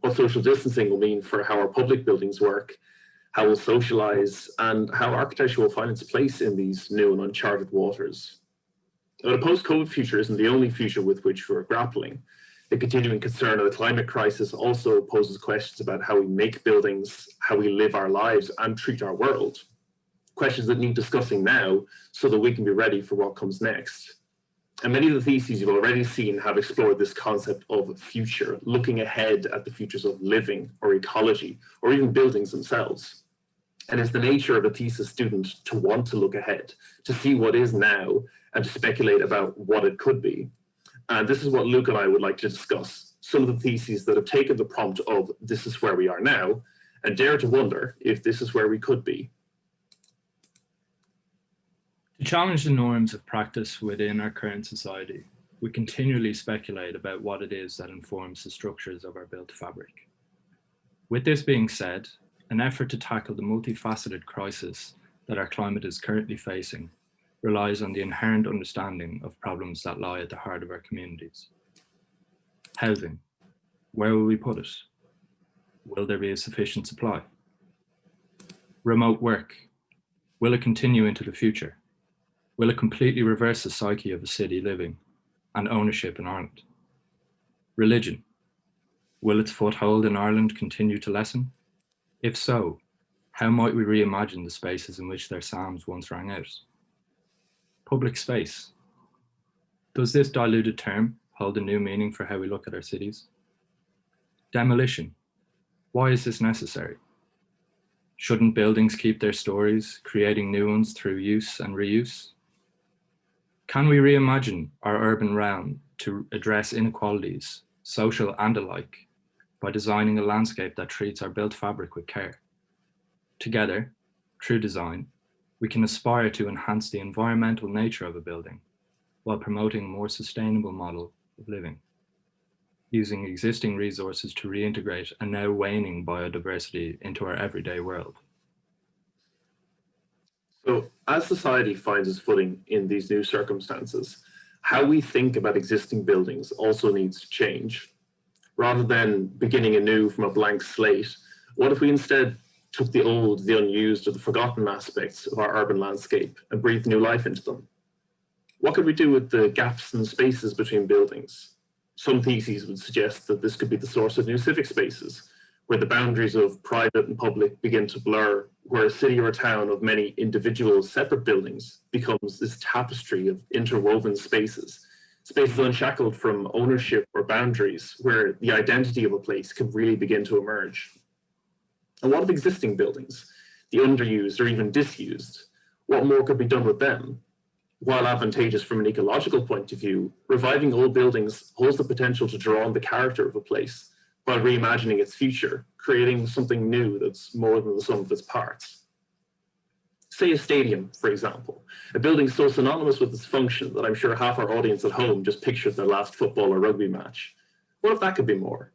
what social distancing will mean for how our public buildings work, how we'll socialize, and how architecture will find its place in these new and uncharted waters. But a post-COVID future isn't the only future with which we're grappling. The continuing concern of the climate crisis also poses questions about how we make buildings, how we live our lives, and treat our world. Questions that need discussing now so that we can be ready for what comes next. And many of the theses you've already seen have explored this concept of future, looking ahead at the futures of living or ecology, or even buildings themselves. And it's the nature of a thesis student to want to look ahead, to see what is now, and to speculate about what it could be. And this is what Luke and I would like to discuss, some of the theses that have taken the prompt of this is where we are now, and dare to wonder if this is where we could be. To challenge the norms of practice within our current society, we continually speculate about what it is that informs the structures of our built fabric. With this being said, an effort to tackle the multifaceted crisis that our climate is currently facing relies on the inherent understanding of problems that lie at the heart of our communities. Housing. Where will we put it? Will there be a sufficient supply? Remote work. Will it continue into the future? Will it completely reverse the psyche of a city living and ownership in Ireland? Religion. Will its foothold in Ireland continue to lessen? If so, how might we reimagine the spaces in which their psalms once rang out? Public space. Does this diluted term hold a new meaning for how we look at our cities? Demolition. Why is this necessary? Shouldn't buildings keep their stories, creating new ones through use and reuse? Can we reimagine our urban realm to address inequalities, social and alike, by designing a landscape that treats our built fabric with care? Together, through design, we can aspire to enhance the environmental nature of a building while promoting a more sustainable model of living, using existing resources to reintegrate a now waning biodiversity into our everyday world. So as society finds its footing in these new circumstances, how we think about existing buildings also needs to change. Rather than beginning anew from a blank slate, what if we instead took the old, the unused, or the forgotten aspects of our urban landscape and breathed new life into them? What could we do with the gaps and spaces between buildings? Some theses would suggest that this could be the source of new civic spaces, where the boundaries of private and public begin to blur, where a city or a town of many individual separate buildings becomes this tapestry of interwoven spaces, spaces unshackled from ownership or boundaries, where the identity of a place can really begin to emerge. And what of existing buildings, the underused or even disused? What more could be done with them? While advantageous from an ecological point of view, reviving old buildings holds the potential to draw on the character of a place, while reimagining its future, creating something new that's more than the sum of its parts. Say a stadium, for example, a building so synonymous with its function that I'm sure half our audience at home just pictured their last football or rugby match. What if that could be more?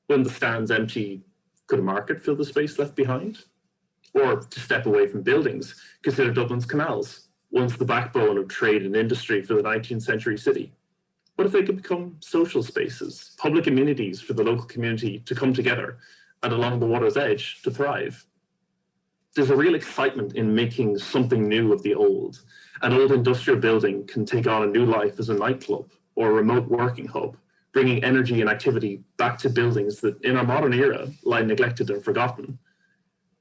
When the stands empty, could a market fill the space left behind? Or, to step away from buildings, consider Dublin's canals, once the backbone of trade and industry for the 19th century city. What if they could become social spaces, public amenities for the local community to come together and along the water's edge to thrive? There's a real excitement in making something new of the old. An old industrial building can take on a new life as a nightclub or a remote working hub, bringing energy and activity back to buildings that in our modern era lie neglected and forgotten.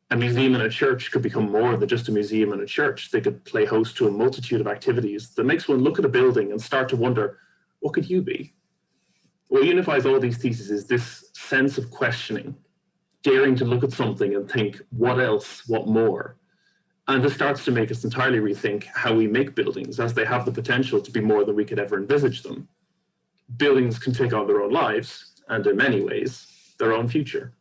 A museum and a church could become more than just a museum and a church. They could play host to a multitude of activities that makes one look at a building and start to wonder, what could you be? What unifies all these theses is this sense of questioning, daring to look at something and think, what else, what more? And this starts to make us entirely rethink how we make buildings, as they have the potential to be more than we could ever envisage them. Buildings can take on their own lives, and in many ways, their own future.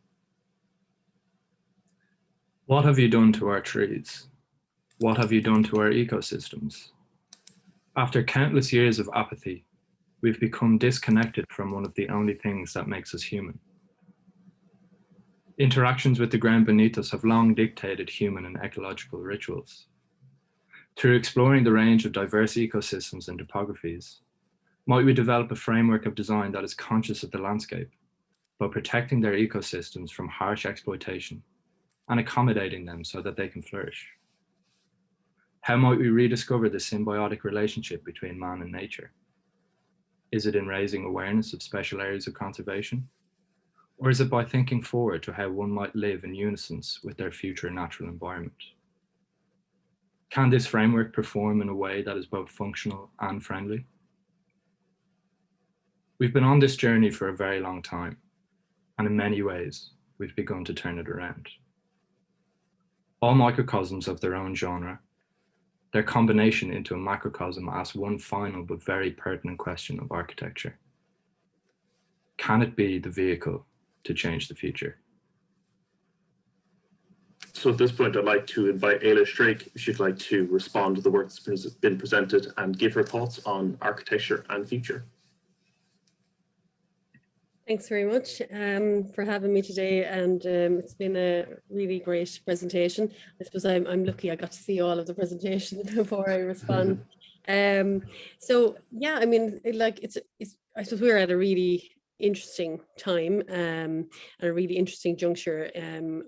What have you done to our trees? What have you done to our ecosystems? After countless years of apathy, we've become disconnected from one of the only things that makes us human. Interactions with the ground beneath us have long dictated human and ecological rituals. Through exploring the range of diverse ecosystems and topographies, might we develop a framework of design that is conscious of the landscape, but protecting their ecosystems from harsh exploitation and accommodating them so that they can flourish? How might we rediscover the symbiotic relationship between man and nature? Is it in raising awareness of special areas of conservation? Or is it by thinking forward to how one might live in unison with their future natural environment? Can this framework perform in a way that is both functional and friendly? We've been on this journey for a very long time, and in many ways, we've begun to turn it around. All microcosms of their own genre, their combination into a macrocosm asks one final but very pertinent question of architecture. Can it be the vehicle to change the future? So at this point, I'd like to invite Aislish Drake, if she'd like to respond to the work that's been presented and give her thoughts on architecture and future. Thanks very much for having me today, and it's been a really great presentation. I suppose I'm lucky I got to see all of the presentation before I respond. So yeah, I mean, it's I suppose we're at a really interesting time and a really interesting juncture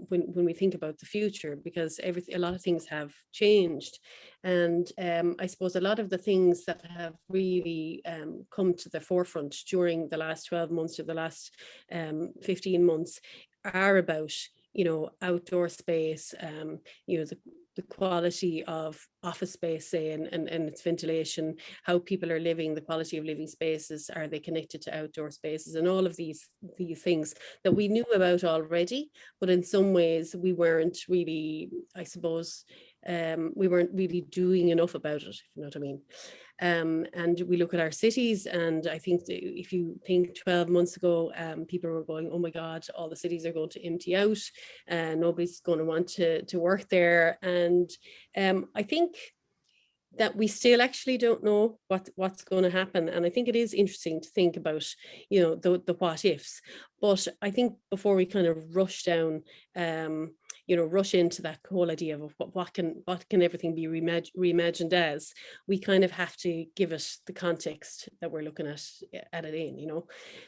when we think about the future, because a lot of things have changed, and I suppose a lot of the things that have really come to the forefront during the last 12 months or the last 15 months are about, outdoor space, the quality of office space, say, and its ventilation, how people are living, the quality of living spaces, are they connected to outdoor spaces, and all of these things that we knew about already, but in some ways we weren't really, I suppose, we weren't really doing enough about it, if you know what I mean. And we look at our cities, and I think that if you think 12 months ago, people were going, oh my God, all the cities are going to empty out, and nobody's going to want to work there. And I think that we still actually don't know what's going to happen. And I think it is interesting to think about, the what ifs. But I think before we kind of rush down, rush into that whole idea of what can everything be reimagined as, we kind of have to give it the context that we're looking at it in,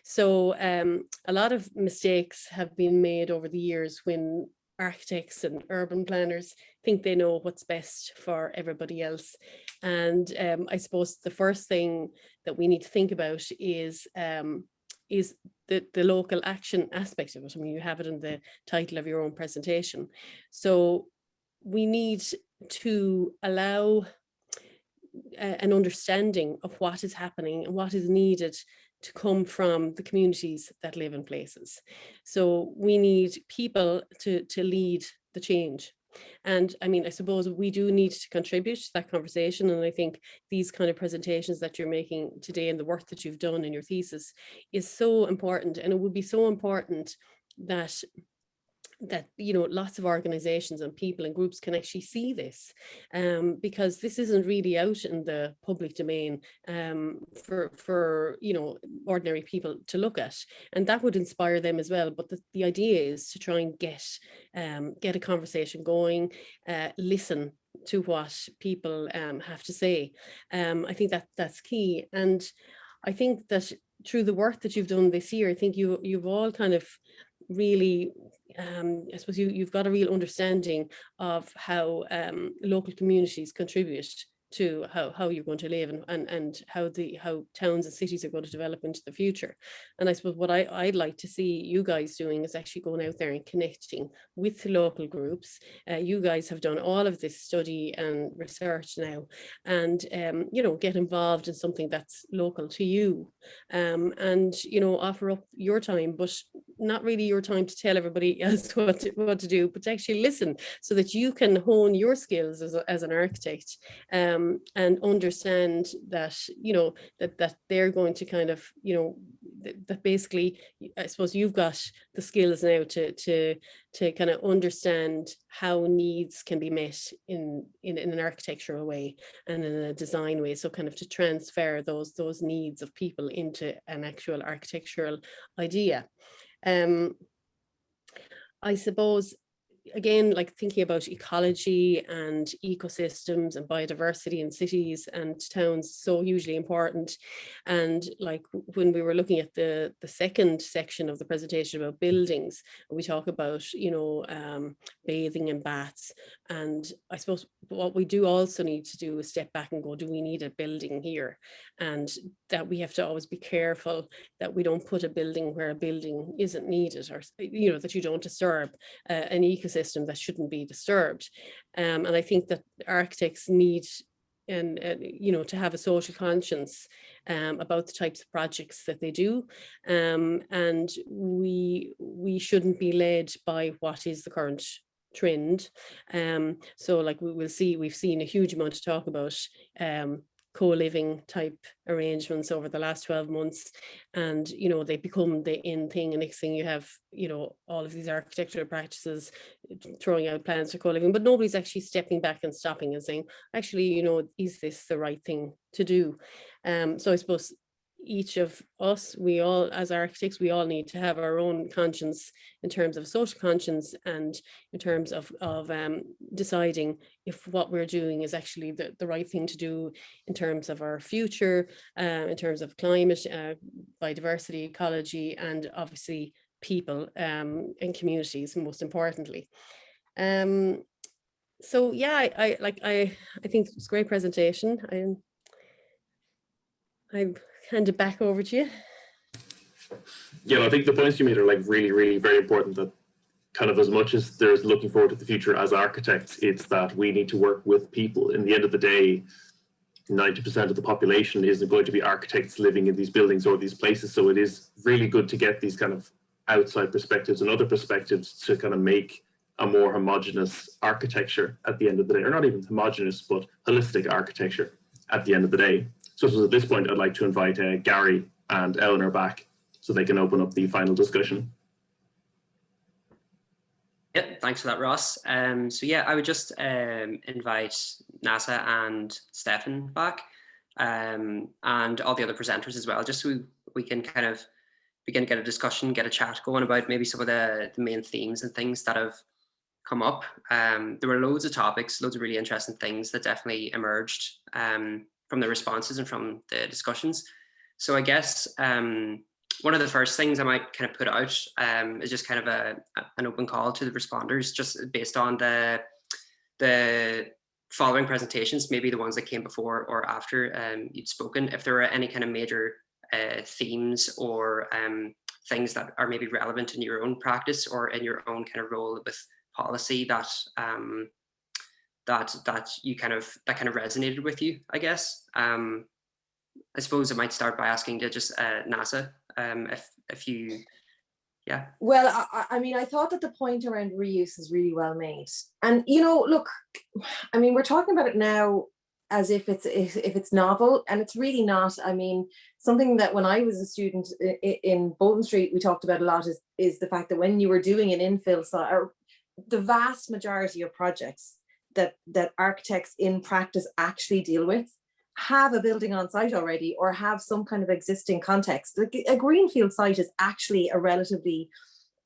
So a lot of mistakes have been made over the years when architects and urban planners think they know what's best for everybody else. And I suppose the first thing that we need to think about is the local action aspect of it. I mean, you have it in the title of your own presentation. So we need to allow an understanding of what is happening and what is needed to come from the communities that live in places. So we need people to lead the change. And I mean, I suppose we do need to contribute to that conversation. And I think these kind of presentations that you're making today and the work that you've done in your thesis is so important. And it would be so important that you know, lots of organizations and people and groups can actually see this, because this isn't really out in the public domain for you know, ordinary people to look at, and that would inspire them as well. But the idea is to try and get a conversation going, listen to what people have to say. I think that's key. And I think that through the work that you've done this year, I think you've all kind of really, I suppose you've got a real understanding of how local communities contribute to how you're going to live, and how towns and cities are going to develop into the future. And I suppose what I'd like to see you guys doing is actually going out there and connecting with local groups. You guys have done all of this study and research now, and you know, get involved in something that's local to you, and you know, offer up your time, but not really your time to tell everybody else what to do, but to actually listen, so that you can hone your skills as an architect, and understand that, you know, that they're going to kind of, you know, that basically, I suppose you've got the skills now to kind of understand how needs can be met in an architectural way and in a design way. So kind of to transfer those needs of people into an actual architectural idea. I suppose, again, like thinking about ecology and ecosystems and biodiversity in cities and towns, so hugely important. And like when we were looking at the second section of the presentation about buildings, we talk about, you know, bathing and baths. And I suppose what we do also need to do is step back and go, do we need a building here? And that we have to always be careful that we don't put a building where a building isn't needed, or, you know, that you don't disturb an ecosystem that shouldn't be disturbed. And I think that architects need, and you know, to have a social conscience about the types of projects that they do, and we shouldn't be led by what is the current trend. So like we've seen a huge amount of talk about co-living type arrangements over the last 12 months, and you know, they become the in thing, and next thing you have, you know, all of these architectural practices throwing out plans for co-living, but nobody's actually stepping back and stopping and saying, actually, you know, is this the right thing to do? So I suppose each of us, we all, as architects, we all need to have our own conscience in terms of social conscience, and in terms of deciding if what we're doing is actually the right thing to do in terms of our future, in terms of climate, biodiversity, ecology, and obviously people and communities, most importantly. So yeah, I think it's a great presentation. I hand it back over to you. Yeah, I think the points you made are like really, really very important, that kind of as much as there's looking forward to the future as architects, it's that we need to work with people. In the end of the day, 90% of the population isn't going to be architects living in these buildings or these places. So it is really good to get these kind of outside perspectives and other perspectives to kind of make a more homogenous architecture at the end of the day, or not even homogenous, but holistic architecture at the end of the day. So at this point, I'd like to invite Gary and Eleanor back so they can open up the final discussion. Yeah, thanks for that, Ross. So yeah, I would just invite Neasa and Stefan back, and all the other presenters as well, just so we can kind of begin to get a discussion, get a chat going about maybe some of the main themes and things that have come up. There were loads of topics, loads of really interesting things that definitely emerged from the responses and from the discussions. So I guess one of the first things I might kind of put out is just kind of an open call to the responders, just based on the following presentations, maybe the ones that came before or after you'd spoken, if there are any kind of major themes or things that are maybe relevant in your own practice or in your own kind of role with policy that that kind of resonated with you, I guess. I suppose I might start by asking to just Neasa, if you Yeah. Well, I mean, I thought that the point around reuse is really well made. And, you know, look, I mean, we're talking about it now as if it's novel, and it's really not. I mean, something that when I was a student in Bolton Street, we talked about a lot is the fact that when you were doing an infill site, or the vast majority of projects that architects in practice actually deal with have a building on site already, or have some kind of existing context. Like a greenfield site is actually a relatively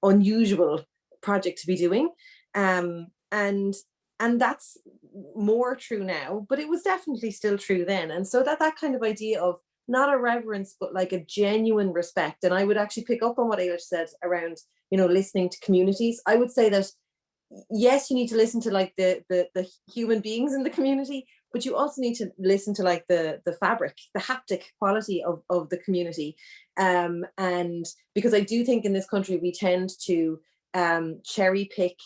unusual project to be doing, and that's more true now, but it was definitely still true then. And so that kind of idea of not a reverence, but like a genuine respect. And I would actually pick up on what Aislish said around, you know, listening to communities. I would say that yes, you need to listen to like the human beings in the community, but you also need to listen to like the fabric, the haptic quality of the community. And because I do think in this country we tend to cherry pick,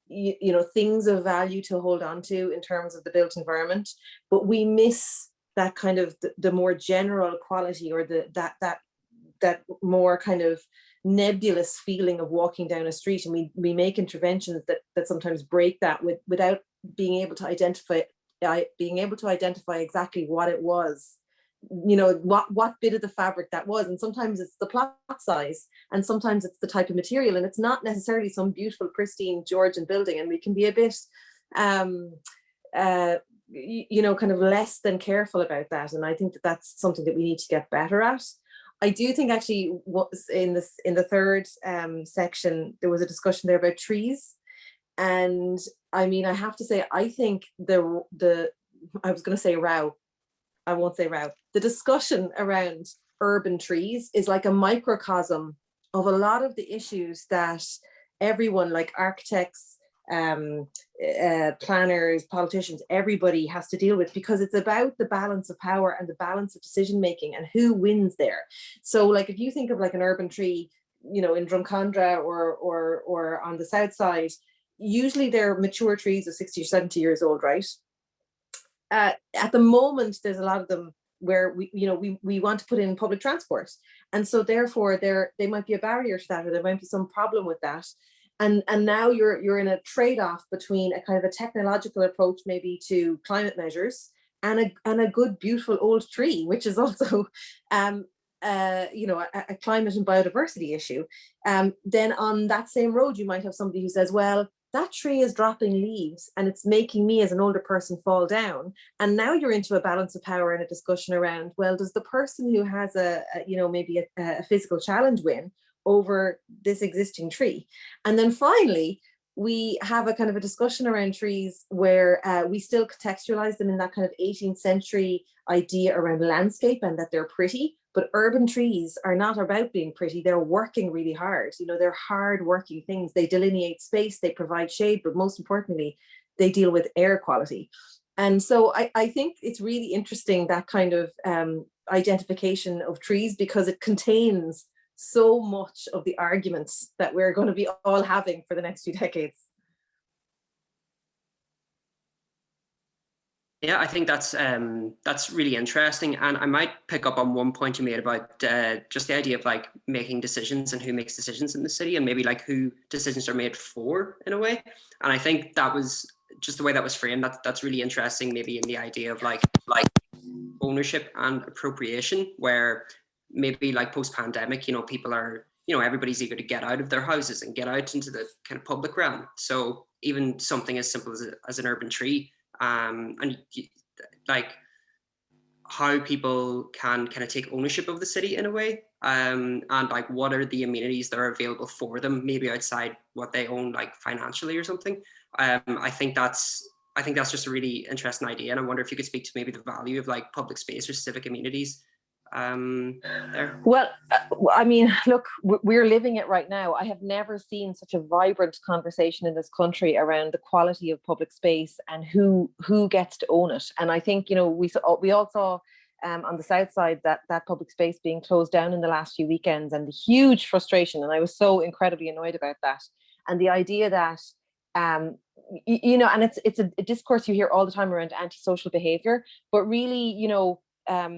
you know, things of value to hold on to in terms of the built environment, but we miss that kind of the more general quality, or that more kind of nebulous feeling of walking down a street. And we make interventions that sometimes break that without being able to identify exactly what it was, you know, what bit of the fabric that was. And sometimes it's the plot size, and sometimes it's the type of material, and it's not necessarily some beautiful pristine Georgian building. And we can be a bit you know, kind of less than careful about that. And I think that's something that we need to get better at. I do think actually what in the third section, there was a discussion there about trees. And I mean, I have to say, I think I was going to say row, I won't say row. The discussion around urban trees is like a microcosm of a lot of the issues that everyone, like architects, planners, politicians, everybody has to deal with, because it's about the balance of power and the balance of decision making and who wins there. So like if you think of like an urban tree, you know, in Drumcondra or on the south side, usually they're mature trees of 60 or 70 years old, right? At the moment, there's a lot of them where we want to put in public transport, and so therefore they might be a barrier to that, or there might be some problem with that. And now you're in a trade-off between a kind of a technological approach maybe to climate measures and a good, beautiful old tree, which is also you know, a climate and biodiversity issue. Then on that same road, you might have somebody who says, well, that tree is dropping leaves and it's making me as an older person fall down. And now you're into a balance of power and a discussion around, well, does the person who has you know, maybe a physical challenge win over this existing tree? And then finally, we have a kind of a discussion around trees where we still contextualize them in that kind of 18th century idea around landscape and that they're pretty. But urban trees are not about being pretty. They're working really hard. You know, they're hard working things. They delineate space, they provide shade, but most importantly, they deal with air quality. And so I think it's really interesting, that kind of identification of trees, because it contains so much of the arguments that we're going to be all having for the next few decades. Yeah, I think that's really interesting, and I might pick up on one point you made about just the idea of like making decisions and who makes decisions in the city, and maybe like who decisions are made for in a way. And I think that was just the way that was framed. That's really interesting. Maybe in the idea of like ownership and appropriation, where maybe like post-pandemic, you know, people are, you know, everybody's eager to get out of their houses and get out into the kind of public realm. So even something as simple as an urban tree. And like how people can kind of take ownership of the city in a way, and like what are the amenities that are available for them, maybe outside what they own, like financially or something. I think that's just a really interesting idea, and I wonder if you could speak to maybe the value of like public space or civic amenities there. Well, I mean, look, we're living it right now. I have never seen such a vibrant conversation in this country around the quality of public space and who gets to own it. And I think, you know, we all saw on the south side that public space being closed down in the last few weekends, and the huge frustration. And I was so incredibly annoyed about that. And the idea that you know, and it's a discourse you hear all the time around antisocial behavior, but really, you know,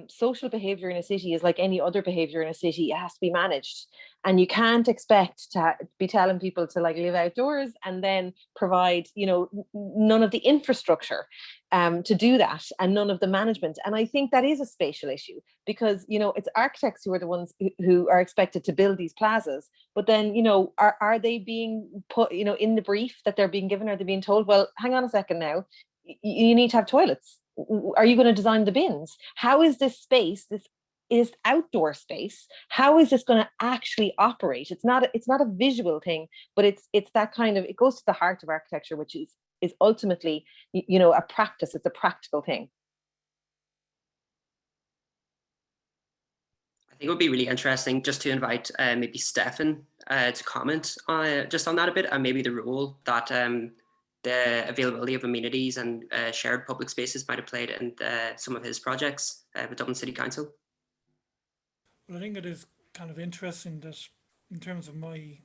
social behavior in a city is like any other behavior in a city. It has to be managed, and you can't expect to be telling people to like live outdoors and then provide, you know, none of the infrastructure to do that, and none of the management. And I think that is a spatial issue, because, you know, it's architects who are the ones who are expected to build these plazas. But then, you know, are they being put, you know, in the brief that they're being given? Are they being told, well, hang on a second now, you need to have toilets? Are you going to design the bins? How is this space, this is outdoor space, how is this going to actually operate? It's not a visual thing, but it's that kind of, it goes to the heart of architecture, which is ultimately, you know, a practice. It's a practical thing. I think it would be really interesting just to invite maybe Stefan to comment just on that a bit, and maybe the role that the availability of amenities and shared public spaces might have played in some of his projects with Dublin City Council. Well, I think it is kind of interesting that in terms of my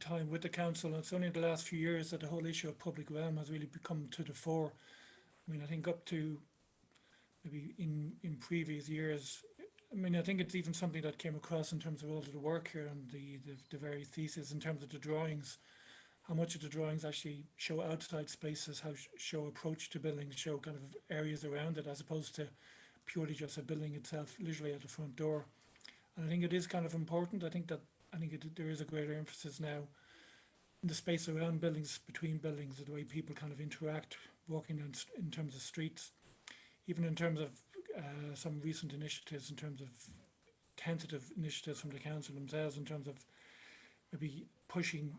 time with the council, it's only in the last few years that the whole issue of public realm has really become to the fore. I mean, I think up to maybe in previous years, I mean, I think it's even something that came across in terms of all of the work here and the various theses in terms of the drawings, how much of the drawings actually show outside spaces, how show approach to buildings, show kind of areas around it, as opposed to purely just a building itself, literally at the front door. And I think it is kind of important. I think there is a greater emphasis now in the space around buildings, between buildings, the way people kind of interact, walking in terms of streets, even in terms of some recent initiatives, in terms of tentative initiatives from the council themselves, in terms of maybe pushing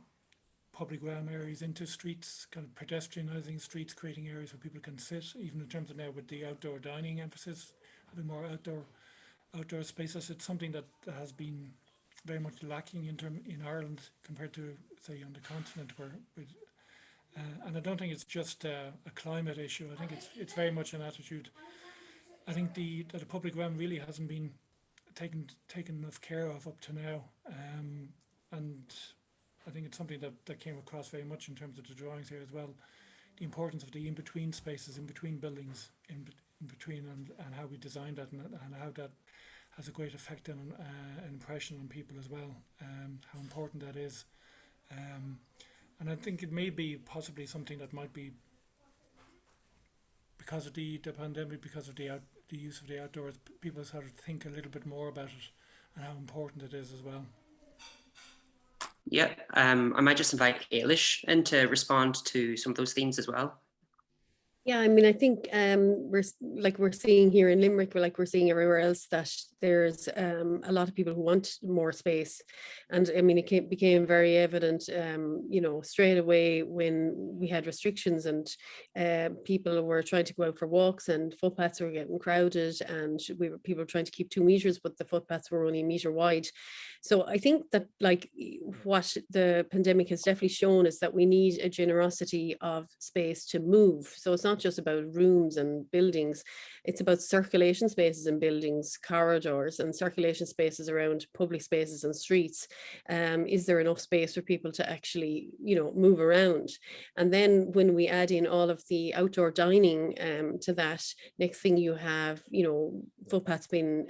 public realm areas into streets, kind of pedestrianising streets, creating areas where people can sit, even in terms of now with the outdoor dining emphasis, having more outdoor spaces. It's something that has been very much lacking in Ireland compared to, say, on the continent, and I don't think it's just a climate issue. I think it's very much an attitude. I think that the public realm really hasn't been taken enough care of up to now, and I think it's something that came across very much in terms of the drawings here as well. The importance of the in-between spaces, in between buildings, in between, and how we design that, and how that has a great effect on an impression on people as well. How important that is, and I think it may be possibly something that might be, because of the pandemic, because of the use of the outdoors, people sort of think a little bit more about it and how important it is as well. Yeah, I might just invite Aislish in to respond to some of those themes as well. Yeah, I mean, I think we're seeing here in Limerick, we're seeing everywhere else, that there's a lot of people who want more space. And I mean, it became very evident, you know, straight away when we had restrictions and people were trying to go out for walks and footpaths were getting crowded, and people were trying to keep 2 meters, but the footpaths were only a meter wide. So I think that, like, what the pandemic has definitely shown is that we need a generosity of space to move. So it's not just about rooms and buildings, it's about circulation spaces in buildings, corridors, and circulation spaces around public spaces and streets. Is there enough space for people to actually, you know, move around? And then when we add in all of the outdoor dining to that, next thing you have, you know, footpaths being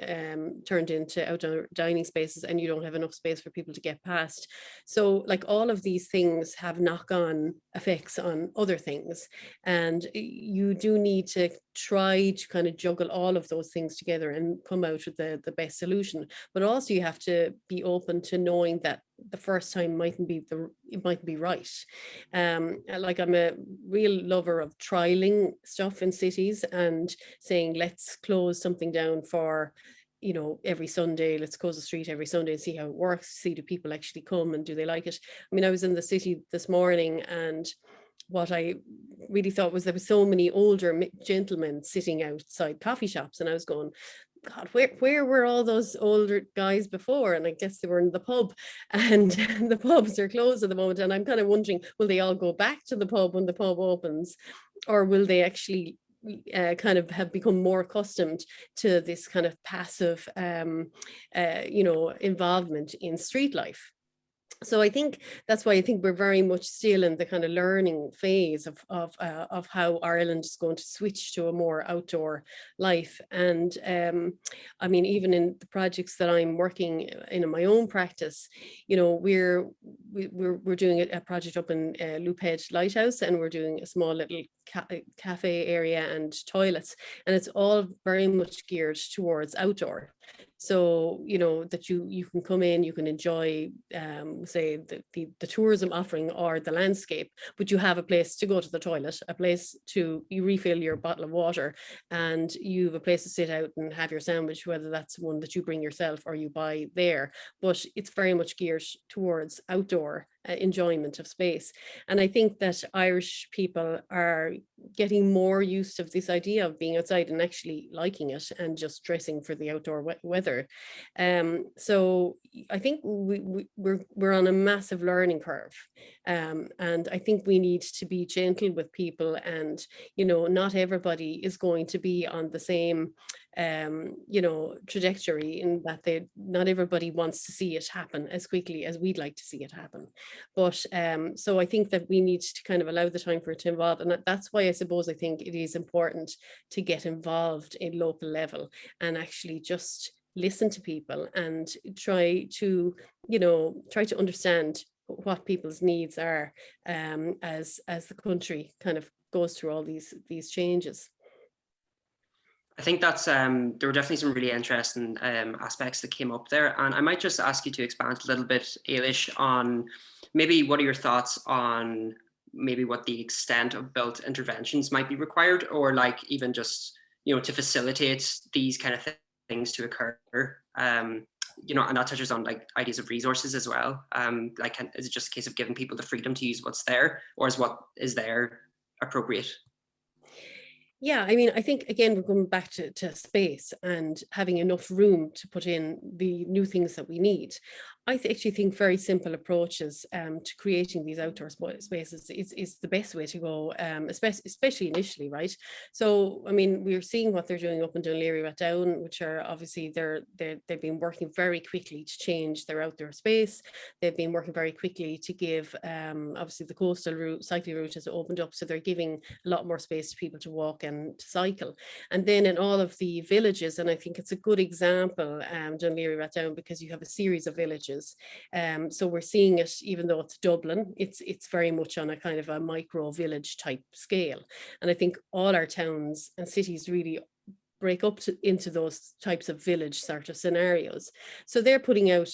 turned into outdoor dining spaces, and you don't have enough space for people to get past. So, like, all of these things have knock-on effects on other things, and you do need to try to kind of juggle all of those things together and come out with the best solution. But also you have to be open to knowing that the first time mightn't be right. Like, I'm a real lover of trialing stuff in cities and saying, let's close something down for, you know, every Sunday, let's close the street every Sunday and see how it works, see do people actually come and do they like it. I mean, I was in the city this morning, and what I really thought was there were so many older gentlemen sitting outside coffee shops, and I was going, God, where were all those older guys before? And I guess they were in the pub, and the pubs are closed at the moment. And I'm kind of wondering, will they all go back to the pub when the pub opens, or will they actually kind of have become more accustomed to this kind of passive, you know, involvement in street life? So I think that's why I think we're very much still in the kind of learning phase of how Ireland is going to switch to a more outdoor life. And I mean, even in the projects that I'm working in my own practice, you know, we're doing a project up in Loophead Lighthouse, and we're doing a small little cafe area and toilets, and it's all very much geared towards outdoor. So, you know, that you can come in, you can enjoy, say, the tourism offering or the landscape, but you have a place to go to the toilet, a place to you refill your bottle of water, and you have a place to sit out and have your sandwich, whether that's one that you bring yourself or you buy there. But it's very much geared towards outdoor enjoyment of space. And I think that Irish people are getting more used to this idea of being outside and actually liking it and just dressing for the outdoor weather. So I think we're on a massive learning curve. And I think we need to be gentle with people, and, you know, not everybody is going to be on the same you know, trajectory, in that not everybody wants to see it happen as quickly as we'd like to see it happen. But so I think that we need to kind of allow the time for it to evolve, and that's why I suppose I think it is important to get involved in local level and actually just listen to people and try to, you know, try to understand what people's needs are as the country kind of goes through all these changes. I think that's there were definitely some really interesting aspects that came up there, and I might just ask you to expand a little bit, Aislish, on maybe what are your thoughts on maybe what the extent of built interventions might be required, or like even just, you know, to facilitate these kind of things to occur. You know, and that touches on like ideas of resources as well. Like, is it just a case of giving people the freedom to use what's there, or is what is there appropriate? Yeah, I mean, I think, again, we're going back to space and having enough room to put in the new things that we need. I actually think very simple approaches to creating these outdoor spaces is the best way to go, especially initially, right? So, I mean, we're seeing what they're doing up in Dún Laoghaire, which are obviously they've been working very quickly to change their outdoor space. They've been working very quickly to give, obviously the coastal cycling route has opened up, so they're giving a lot more space to people to walk and to cycle. And then in all of the villages, and I think it's a good example, Dún Laoghaire, because you have a series of villages. So we're seeing it, even though it's Dublin, it's very much on a kind of a micro village type scale. And I think all our towns and cities really break up into those types of village sort of scenarios. So they're putting out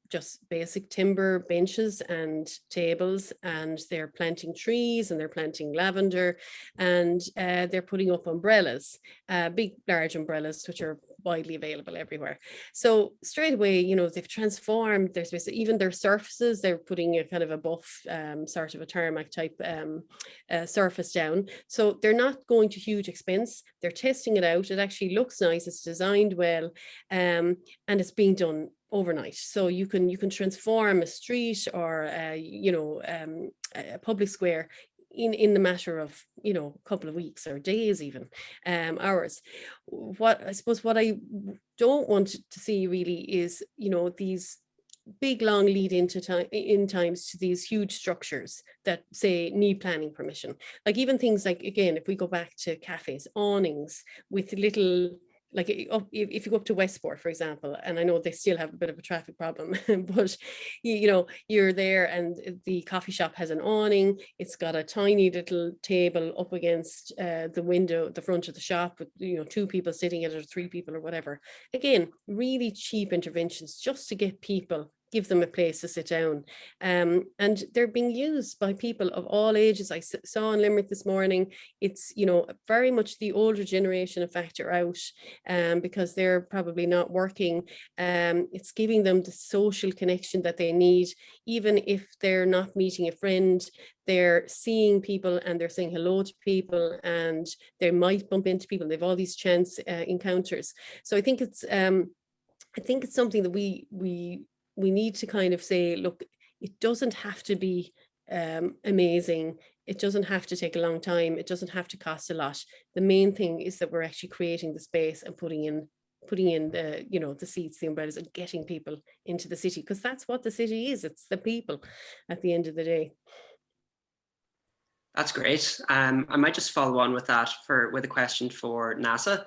just basic timber benches and tables, and they're planting trees, and they're planting lavender, and they're putting up umbrellas, big, large umbrellas, which are widely available everywhere. So straight away, you know, they've transformed their space, even their surfaces. They're putting a kind of a buff, sort of a tarmac type surface down. So they're not going to huge expense. They're testing it out. It actually looks nice. It's designed well, and it's being done overnight. So you can transform a street or you know, a public square in the matter of, you know, a couple of weeks or days, even hours. What I suppose what I don't want to see really is, you know, these big long lead into times to these huge structures that say need planning permission. Like even things like, again, if we go back to cafes, awnings with little, like if you go up to Westport, for example, and I know they still have a bit of a traffic problem, but you know, you're there and the coffee shop has an awning. It's got a tiny little table up against the window, the front of the shop, with, you know, 2 people sitting at it, or 3 people or whatever. Again, really cheap interventions just to get people, give them a place to sit down. And they're being used by people of all ages. I saw in Limerick this morning, it's, you know, very much the older generation, in fact, are out because they're probably not working. It's giving them the social connection that they need, even if they're not meeting a friend. They're seeing people and they're saying hello to people, and they might bump into people. They have all these chance encounters. So I think it's something that we need to kind of say, look, it doesn't have to be amazing. It doesn't have to take a long time. It doesn't have to cost a lot. The main thing is that we're actually creating the space and putting in putting in the, you know, the seats, the umbrellas, and getting people into the city, because that's what the city is. It's the people at the end of the day. That's great. I might just follow on with that with a question for Neasa,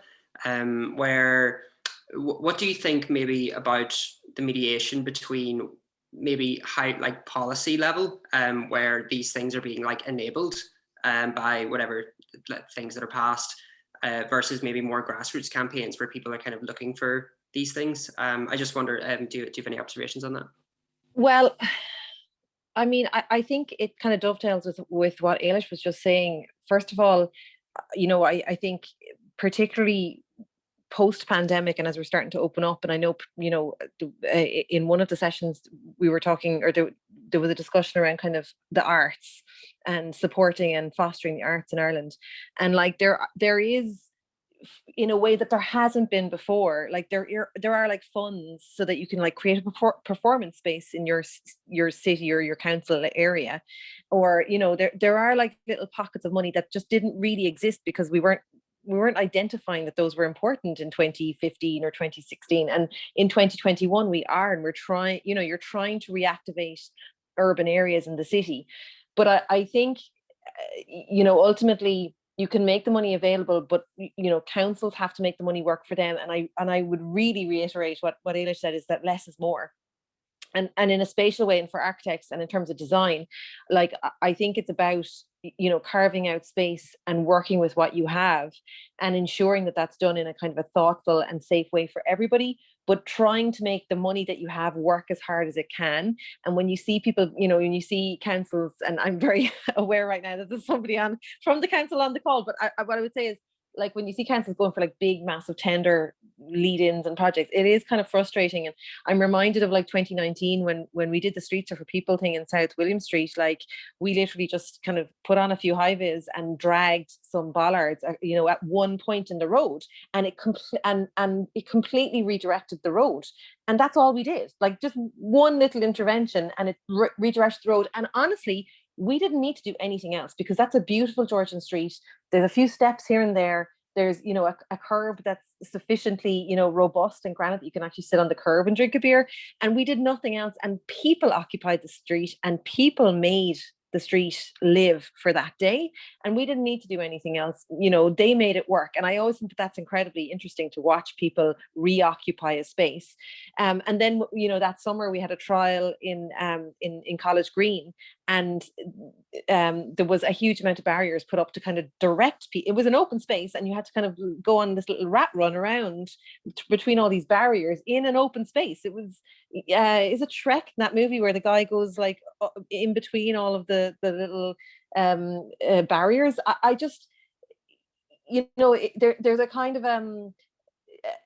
what do you think maybe about the mediation between maybe high, like policy level, where these things are being like enabled by whatever things that are passed, versus maybe more grassroots campaigns where people are kind of looking for these things? I just wonder, do you have any observations on that? Well, I mean, I think it kind of dovetails with what Aislish was just saying. First of all, you know, I think particularly post-pandemic, and as we're starting to open up, and I know, you know, in one of the sessions we were talking, or there was a discussion around kind of the arts and supporting and fostering the arts in Ireland, and like there is, in a way that there hasn't been before, like there are like funds so that you can like create a performance space in your city or your council area, or, you know, there are like little pockets of money that just didn't really exist because we weren't identifying that those were important in 2015 or 2016, and in 2021 we are, and we're trying, you know, you're trying to reactivate urban areas in the city. But I think, you know, ultimately you can make the money available, but, you know, councils have to make the money work for them. And I would really reiterate what Aislish said, is that less is more. And in a spatial way, and for architects, and in terms of design, like, I think it's about, you know, carving out space and working with what you have, and ensuring that that's done in a kind of a thoughtful and safe way for everybody, but trying to make the money that you have work as hard as it can. And when you see people, you know, when you see councils, and I'm very aware right now that there's somebody from the council on the call, but what I would say is, like, when you see councils going for like big, massive tender lead-ins and projects, it is kind of frustrating. And I'm reminded of like 2019 when we did the Streets Are for People thing in South William Street. Like, we literally just kind of put on a few high vis and dragged some bollards, you know, at one point in the road, and it completely redirected the road. And that's all we did, like just one little intervention, and it redirected the road. And honestly, we didn't need to do anything else, because that's a beautiful Georgian street. There's a few steps here and there. There's, you know, a curb that's sufficiently, you know, robust and granite that you can actually sit on the curb and drink a beer. And we did nothing else. And people occupied the street, and people made the street live for that day. And we didn't need to do anything else. You know, they made it work. And I always think that that's incredibly interesting to watch people reoccupy a space. And then, you know, that summer we had a trial in College Green, and there was a huge amount of barriers put up to kind of direct people. It was an open space, and you had to kind of go on this little rat run around between all these barriers in an open space. It was, is it Shrek, that movie where the guy goes like in between all of the little barriers? I just, you know, there's a kind of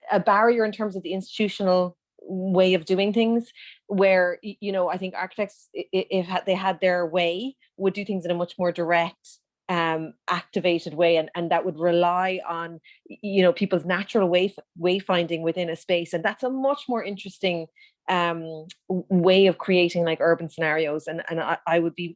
a barrier in terms of the institutional way of doing things, where, you know, I think architects, if they had their way, would do things in a much more direct, activated way, and that would rely on, you know, people's natural wayfinding within a space. And that's a much more interesting way of creating like urban scenarios. And I would be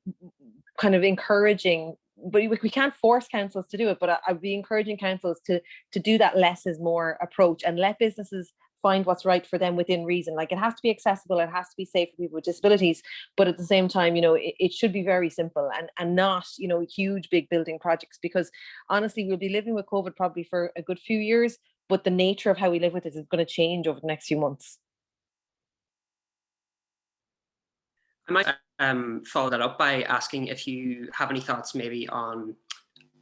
kind of encouraging, but we can't force councils to do it, but I'd be encouraging councils to do that less is more approach, and let businesses find what's right for them within reason. Like, it has to be accessible, it has to be safe for people with disabilities, but at the same time, you know, it should be very simple, and not, you know, huge big building projects, because honestly, we'll be living with COVID probably for a good few years, but the nature of how we live with it is going to change over the next few months. I might follow that up by asking if you have any thoughts maybe on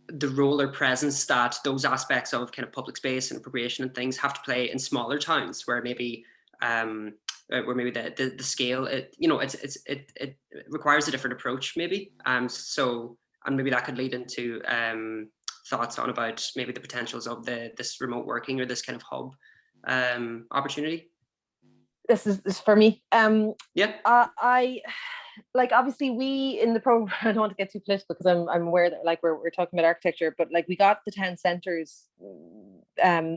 the role or presence that those aspects of kind of public space and appropriation and things have to play in smaller towns, where maybe the scale, it requires a different approach maybe. So, and maybe that could lead into thoughts on about maybe the potentials of this remote working, or this kind of hub opportunity. This is for me. Yeah. I like, obviously we in the program, I don't want to get too political because I'm aware that like we're talking about architecture, but like we got the town centres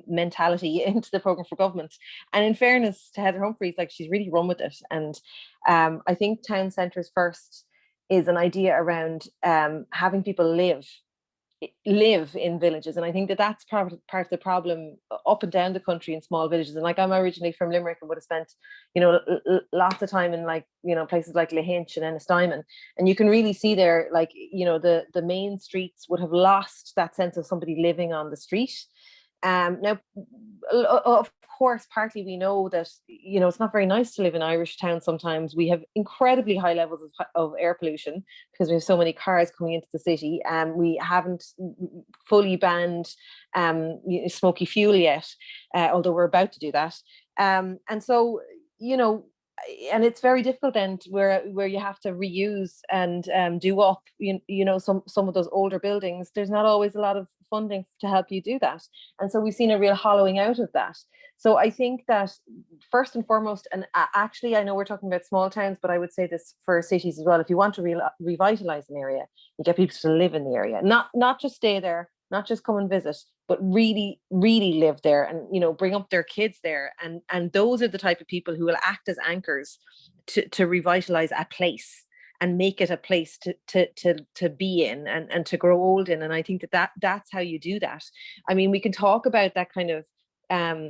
mentality into the program for government. And in fairness to Heather Humphreys, like, she's really run with it. And I think town centres first is an idea around having people live live in villages. And I think that that's part of the problem up and down the country in small villages. And like, I'm originally from Limerick and would have spent, you know, lots of time in, like, you know, places like Lahinch and Ennistimon. And you can really see there, like, you know, the main streets would have lost that sense of somebody living on the street. Now, of course, partly we know that, you know, it's not very nice to live in Irish towns sometimes. We have incredibly high levels of air pollution because we have so many cars coming into the city. We haven't fully banned smoky fuel yet, although we're about to do that. And so, you know, and it's very difficult then where you have to reuse and do up, you know, some of those older buildings. There's not always a lot of funding to help you do that. And so we've seen a real hollowing out of that. So I think that first and foremost, and actually I know we're talking about small towns, but I would say this for cities as well. If you want to revitalize an area, you get people to live in the area, not just stay there, not just come and visit, but really, really live there and, you know, bring up their kids there. And those are the type of people who will act as anchors to revitalize a place and make it a place to be in and to grow old in. And I think that's how you do that. I mean, we can talk about that kind of,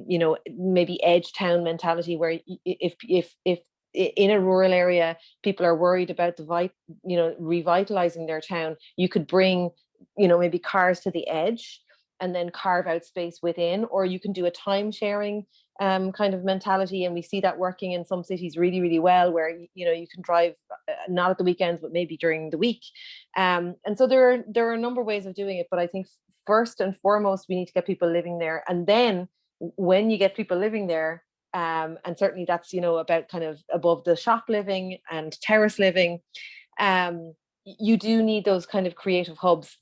you know, maybe edge town mentality where if in a rural area, people are worried about you know, revitalizing their town, you could bring, you know, maybe cars to the edge and then carve out space within, or you can do a time sharing kind of mentality. And we see that working in some cities really, really well, where, you know, you can drive not at the weekends, but maybe during the week. And so there are a number of ways of doing it. But I think first and foremost, we need to get people living there. And then when you get people living there, and certainly that's, you know, about kind of above the shop living and terrace living, you do need those kind of creative hubs.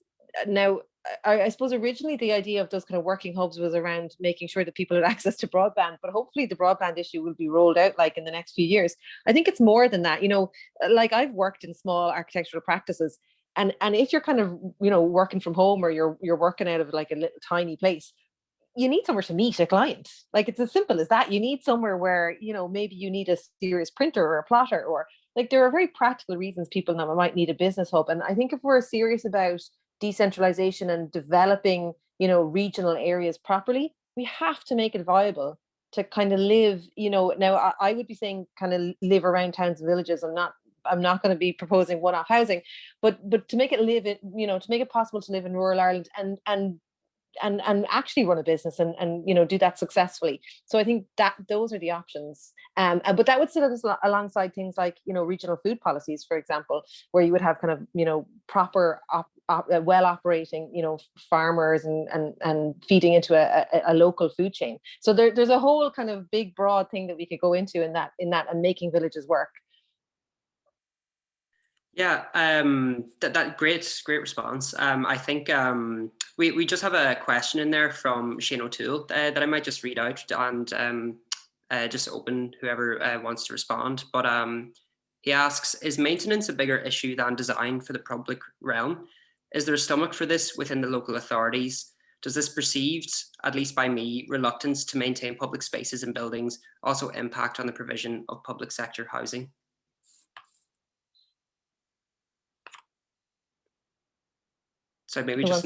Now, I suppose originally the idea of those kind of working hubs was around making sure that people had access to broadband, but hopefully the broadband issue will be rolled out like in the next few years. I think it's more than that. You know, like I've worked in small architectural practices, and if you're kind of, you know, working from home or you're working out of like a little tiny place, you need somewhere to meet a client. Like, it's as simple as that. You need somewhere where, you know, maybe you need a serious printer or a plotter, or like there are very practical reasons people now might need a business hub. And I think if we're serious about decentralization and developing, you know, regional areas properly, we have to make it viable to kind of live, you know. Now I would be saying kind of live around towns and villages. I'm not going to be proposing one-off housing, but to make it live it, you know, to make it possible to live in rural Ireland and actually run a business and you know, do that successfully. So I think that those are the options. But that would sit alongside things like, you know, regional food policies, for example, where you would have kind of, you know, proper well operating, you know, farmers and feeding into a local food chain. So there's a whole kind of big broad thing that we could go into in that and making villages work. Yeah, that great response. I think we just have a question in there from Shane O'Toole that I might just read out and just open whoever wants to respond. But he asks, is maintenance a bigger issue than design for the public realm? Is there a stomach for this within the local authorities? Does this perceived, at least by me, reluctance to maintain public spaces and buildings also impact on the provision of public sector housing? So maybe just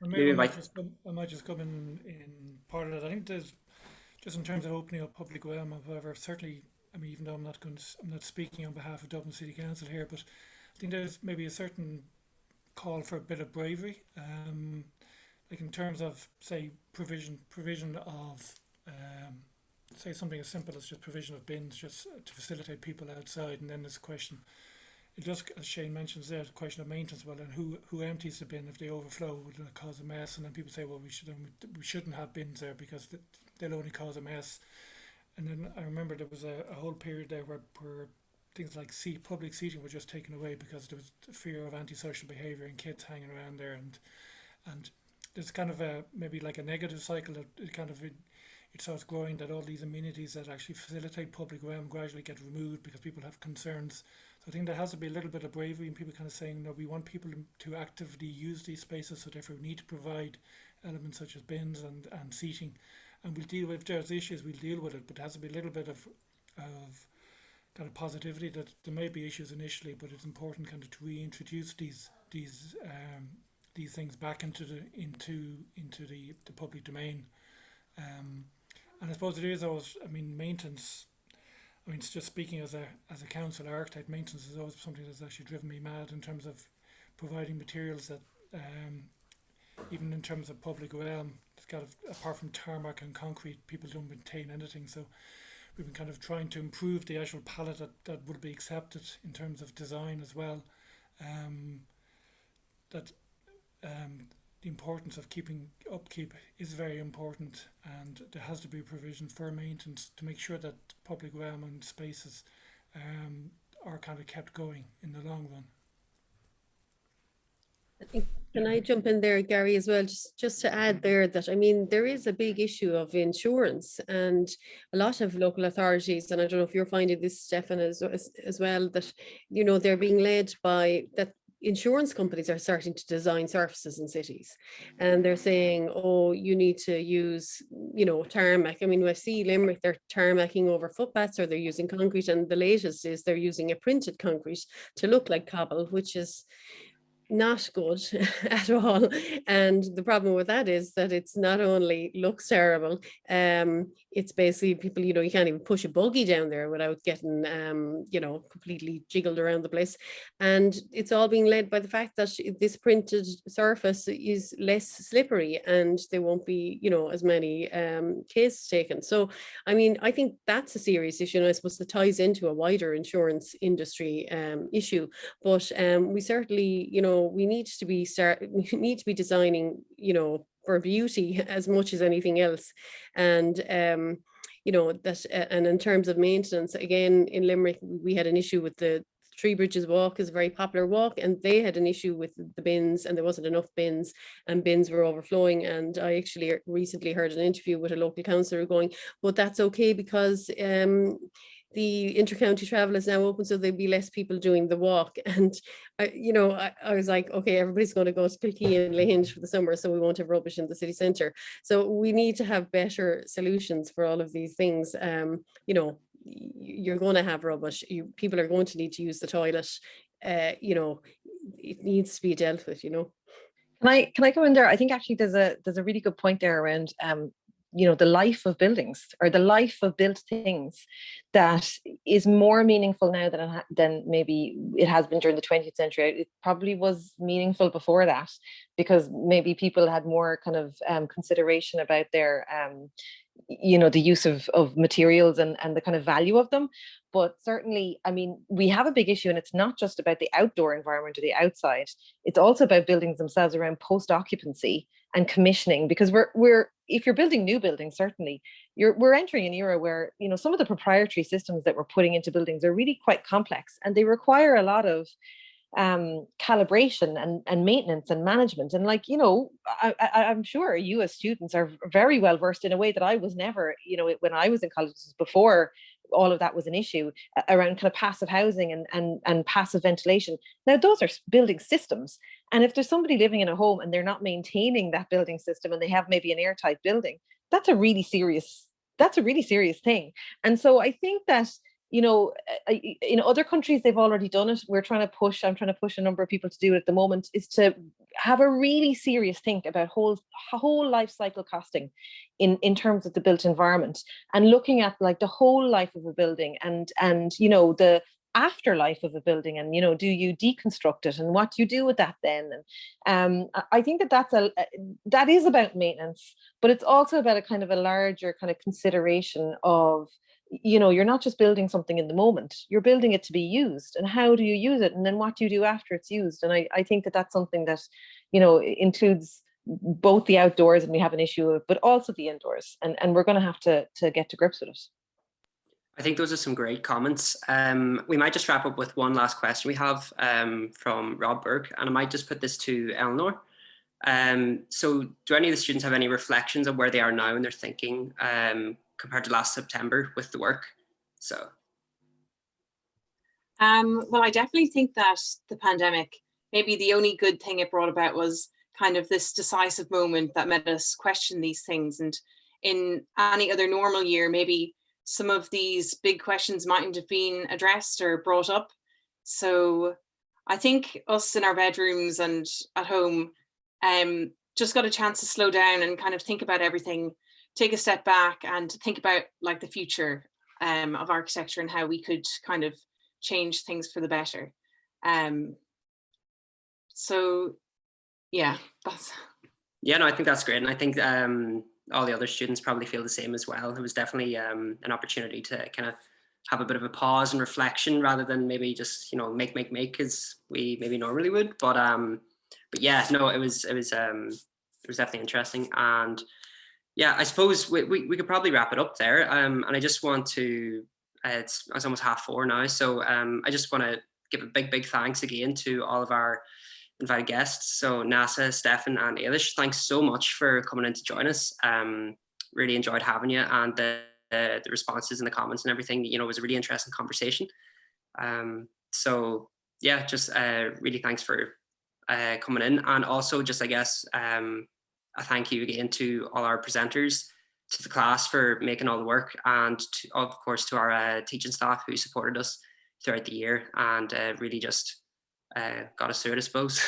maybe I might just come in part of that. I think there's just in terms of opening up public realm. However, certainly, I mean, even though I'm not speaking on behalf of Dublin City Council here, but I think there's maybe a certain call for a bit of bravery, like in terms of, say, provision of say something as simple as just provision of bins, just to facilitate people outside. And then there's a question, it just, as Shane mentions there, the question of maintenance. Well, and who empties the bin if they overflow? Would it cause a mess? And then people say, well, we shouldn't have bins there because they'll only cause a mess. And then I remember there was a whole period there where things like public seating were just taken away because there was the fear of antisocial behaviour and kids hanging around there, and there's kind of maybe like a negative cycle that it starts growing, that all these amenities that actually facilitate public realm gradually get removed because people have concerns. So I think there has to be a little bit of bravery and people kind of saying, no, we want people to actively use these spaces, so therefore we need to provide elements such as bins and seating, and we'll deal with, if there's issues, we'll deal with it, but there has to be a little bit of kind of positivity that there may be issues initially, but it's important kind of to reintroduce these these things back into the public domain. And I suppose it is always, I mean, maintenance. I mean, it's just speaking as a council architect, maintenance is always something that's actually driven me mad in terms of providing materials that, even in terms of public realm, it's got apart from tarmac and concrete, people don't maintain anything. So we've been kind of trying to improve the actual palette that would be accepted in terms of design as well. The importance of keeping upkeep is very important, and there has to be provision for maintenance to make sure that public realm and spaces are kind of kept going in the long run. Can I jump in there, Gary, as well, just to add there that, I mean, there is a big issue of insurance, and a lot of local authorities, and I don't know if you're finding this, Stefan, as well, that, you know, they're being led by that insurance companies are starting to design surfaces in cities, and they're saying, oh, you need to use, you know, tarmac. I mean, I see Limerick, they're tarmacking over footpaths, or they're using concrete, and the latest is they're using a printed concrete to look like cobble, which is not good at all. And the problem with that is that it's not only looks terrible, it's basically people, you know, you can't even push a buggy down there without getting you know, completely jiggled around the place. And it's all being led by the fact that this printed surface is less slippery, and there won't be, you know, as many cases taken. So I mean, I think that's a serious issue, and I suppose that ties into a wider insurance industry issue. But we certainly, you know, we need to be designing, you know, for beauty as much as anything else. And you know, that and in terms of maintenance, again, in Limerick we had an issue with the Three Bridges Walk, is a very popular walk, and they had an issue with the bins, and there wasn't enough bins, and bins were overflowing. And I actually recently heard an interview with a local councillor going, but that's okay because the intercounty travel is now open, so there'll be less people doing the walk. And I was like, okay, everybody's going to go to Kilkee and Lahinch for the summer, so we won't have rubbish in the city centre. So we need to have better solutions for all of these things. You're going to have rubbish. People are going to need to use the toilet. It needs to be dealt with. Can I go in there? I think actually there's a really good point there around the life of buildings, or the life of built things, that is more meaningful now than maybe it has been during the 20th century. It probably was meaningful before that, because maybe people had more kind of consideration about their the use of materials and the kind of value of them. But certainly, I mean, we have a big issue, and it's not just about the outdoor environment or the outside. It's also about buildings themselves around post-occupancy and commissioning, because we're if you're building new buildings, certainly we're entering an era where some of the proprietary systems that we're putting into buildings are really quite complex, and they require a lot of calibration and maintenance and management. And I'm sure you as students are very well versed in a way that I was never, when I was in college, before all of that was an issue, around kind of passive housing and passive ventilation. Now those are building systems, and if there's somebody living in a home and they're not maintaining that building system, and they have maybe an airtight building, that's a really serious thing. And so I think that in other countries they've already done it. I'm trying to push a number of people to do it at the moment, is to have a really serious think about whole life cycle costing in terms of the built environment, and looking at like the whole life of a building, and the afterlife of a building, and do you deconstruct it, and what do you do with that then? And I think that is about maintenance, but it's also about a kind of a larger kind of consideration of you're not just building something in the moment, you're building it to be used, and how do you use it, and then what do you do after it's used? And I think that's something that includes both the outdoors, and we have an issue of, but also the indoors, and we're going to have to get to grips with it. I think those are some great comments. We might just wrap up with one last question we have from Rob Burke, and I might just put this to Eleanor. So do any of the students have any reflections on where they are now in their thinking compared to last September with the work? So. Well, I definitely think that the pandemic, maybe the only good thing it brought about was kind of this decisive moment that made us question these things. And in any other normal year, maybe some of these big questions mightn't have been addressed or brought up. So I think us in our bedrooms and at home, just got a chance to slow down and kind of think about everything, take a step back and think about like the future of architecture and how we could kind of change things for the better. So yeah, that's. Yeah, no, I think that's great. And I think all the other students probably feel the same as well. It was definitely an opportunity to kind of have a bit of a pause and reflection rather than maybe just, you know, make as we maybe normally would. But yeah, no, it was definitely interesting. And yeah, I suppose we could probably wrap it up there. And I just want to, it's almost 4:30 now. So I just want to give a big thanks again to all of our invited guests. So Neasa, Stefan and Aislish, thanks so much for coming in to join us. Really enjoyed having you, and the responses and the comments and everything, you know, was a really interesting conversation. So yeah, just really thanks for coming in. And also just, I guess, a thank you again to all our presenters, to the class for making all the work, and to, of course, to our teaching staff who supported us throughout the year and really just got us through it, I suppose.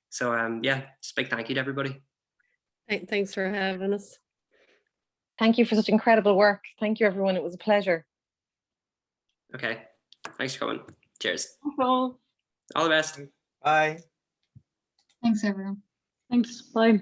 So yeah, just a big thank you to everybody. Thanks for having us. Thank you for such incredible work. Thank you, everyone. It was a pleasure. Okay, thanks for coming. Cheers. All the best. Bye. Thanks, everyone. Thanks. Bye.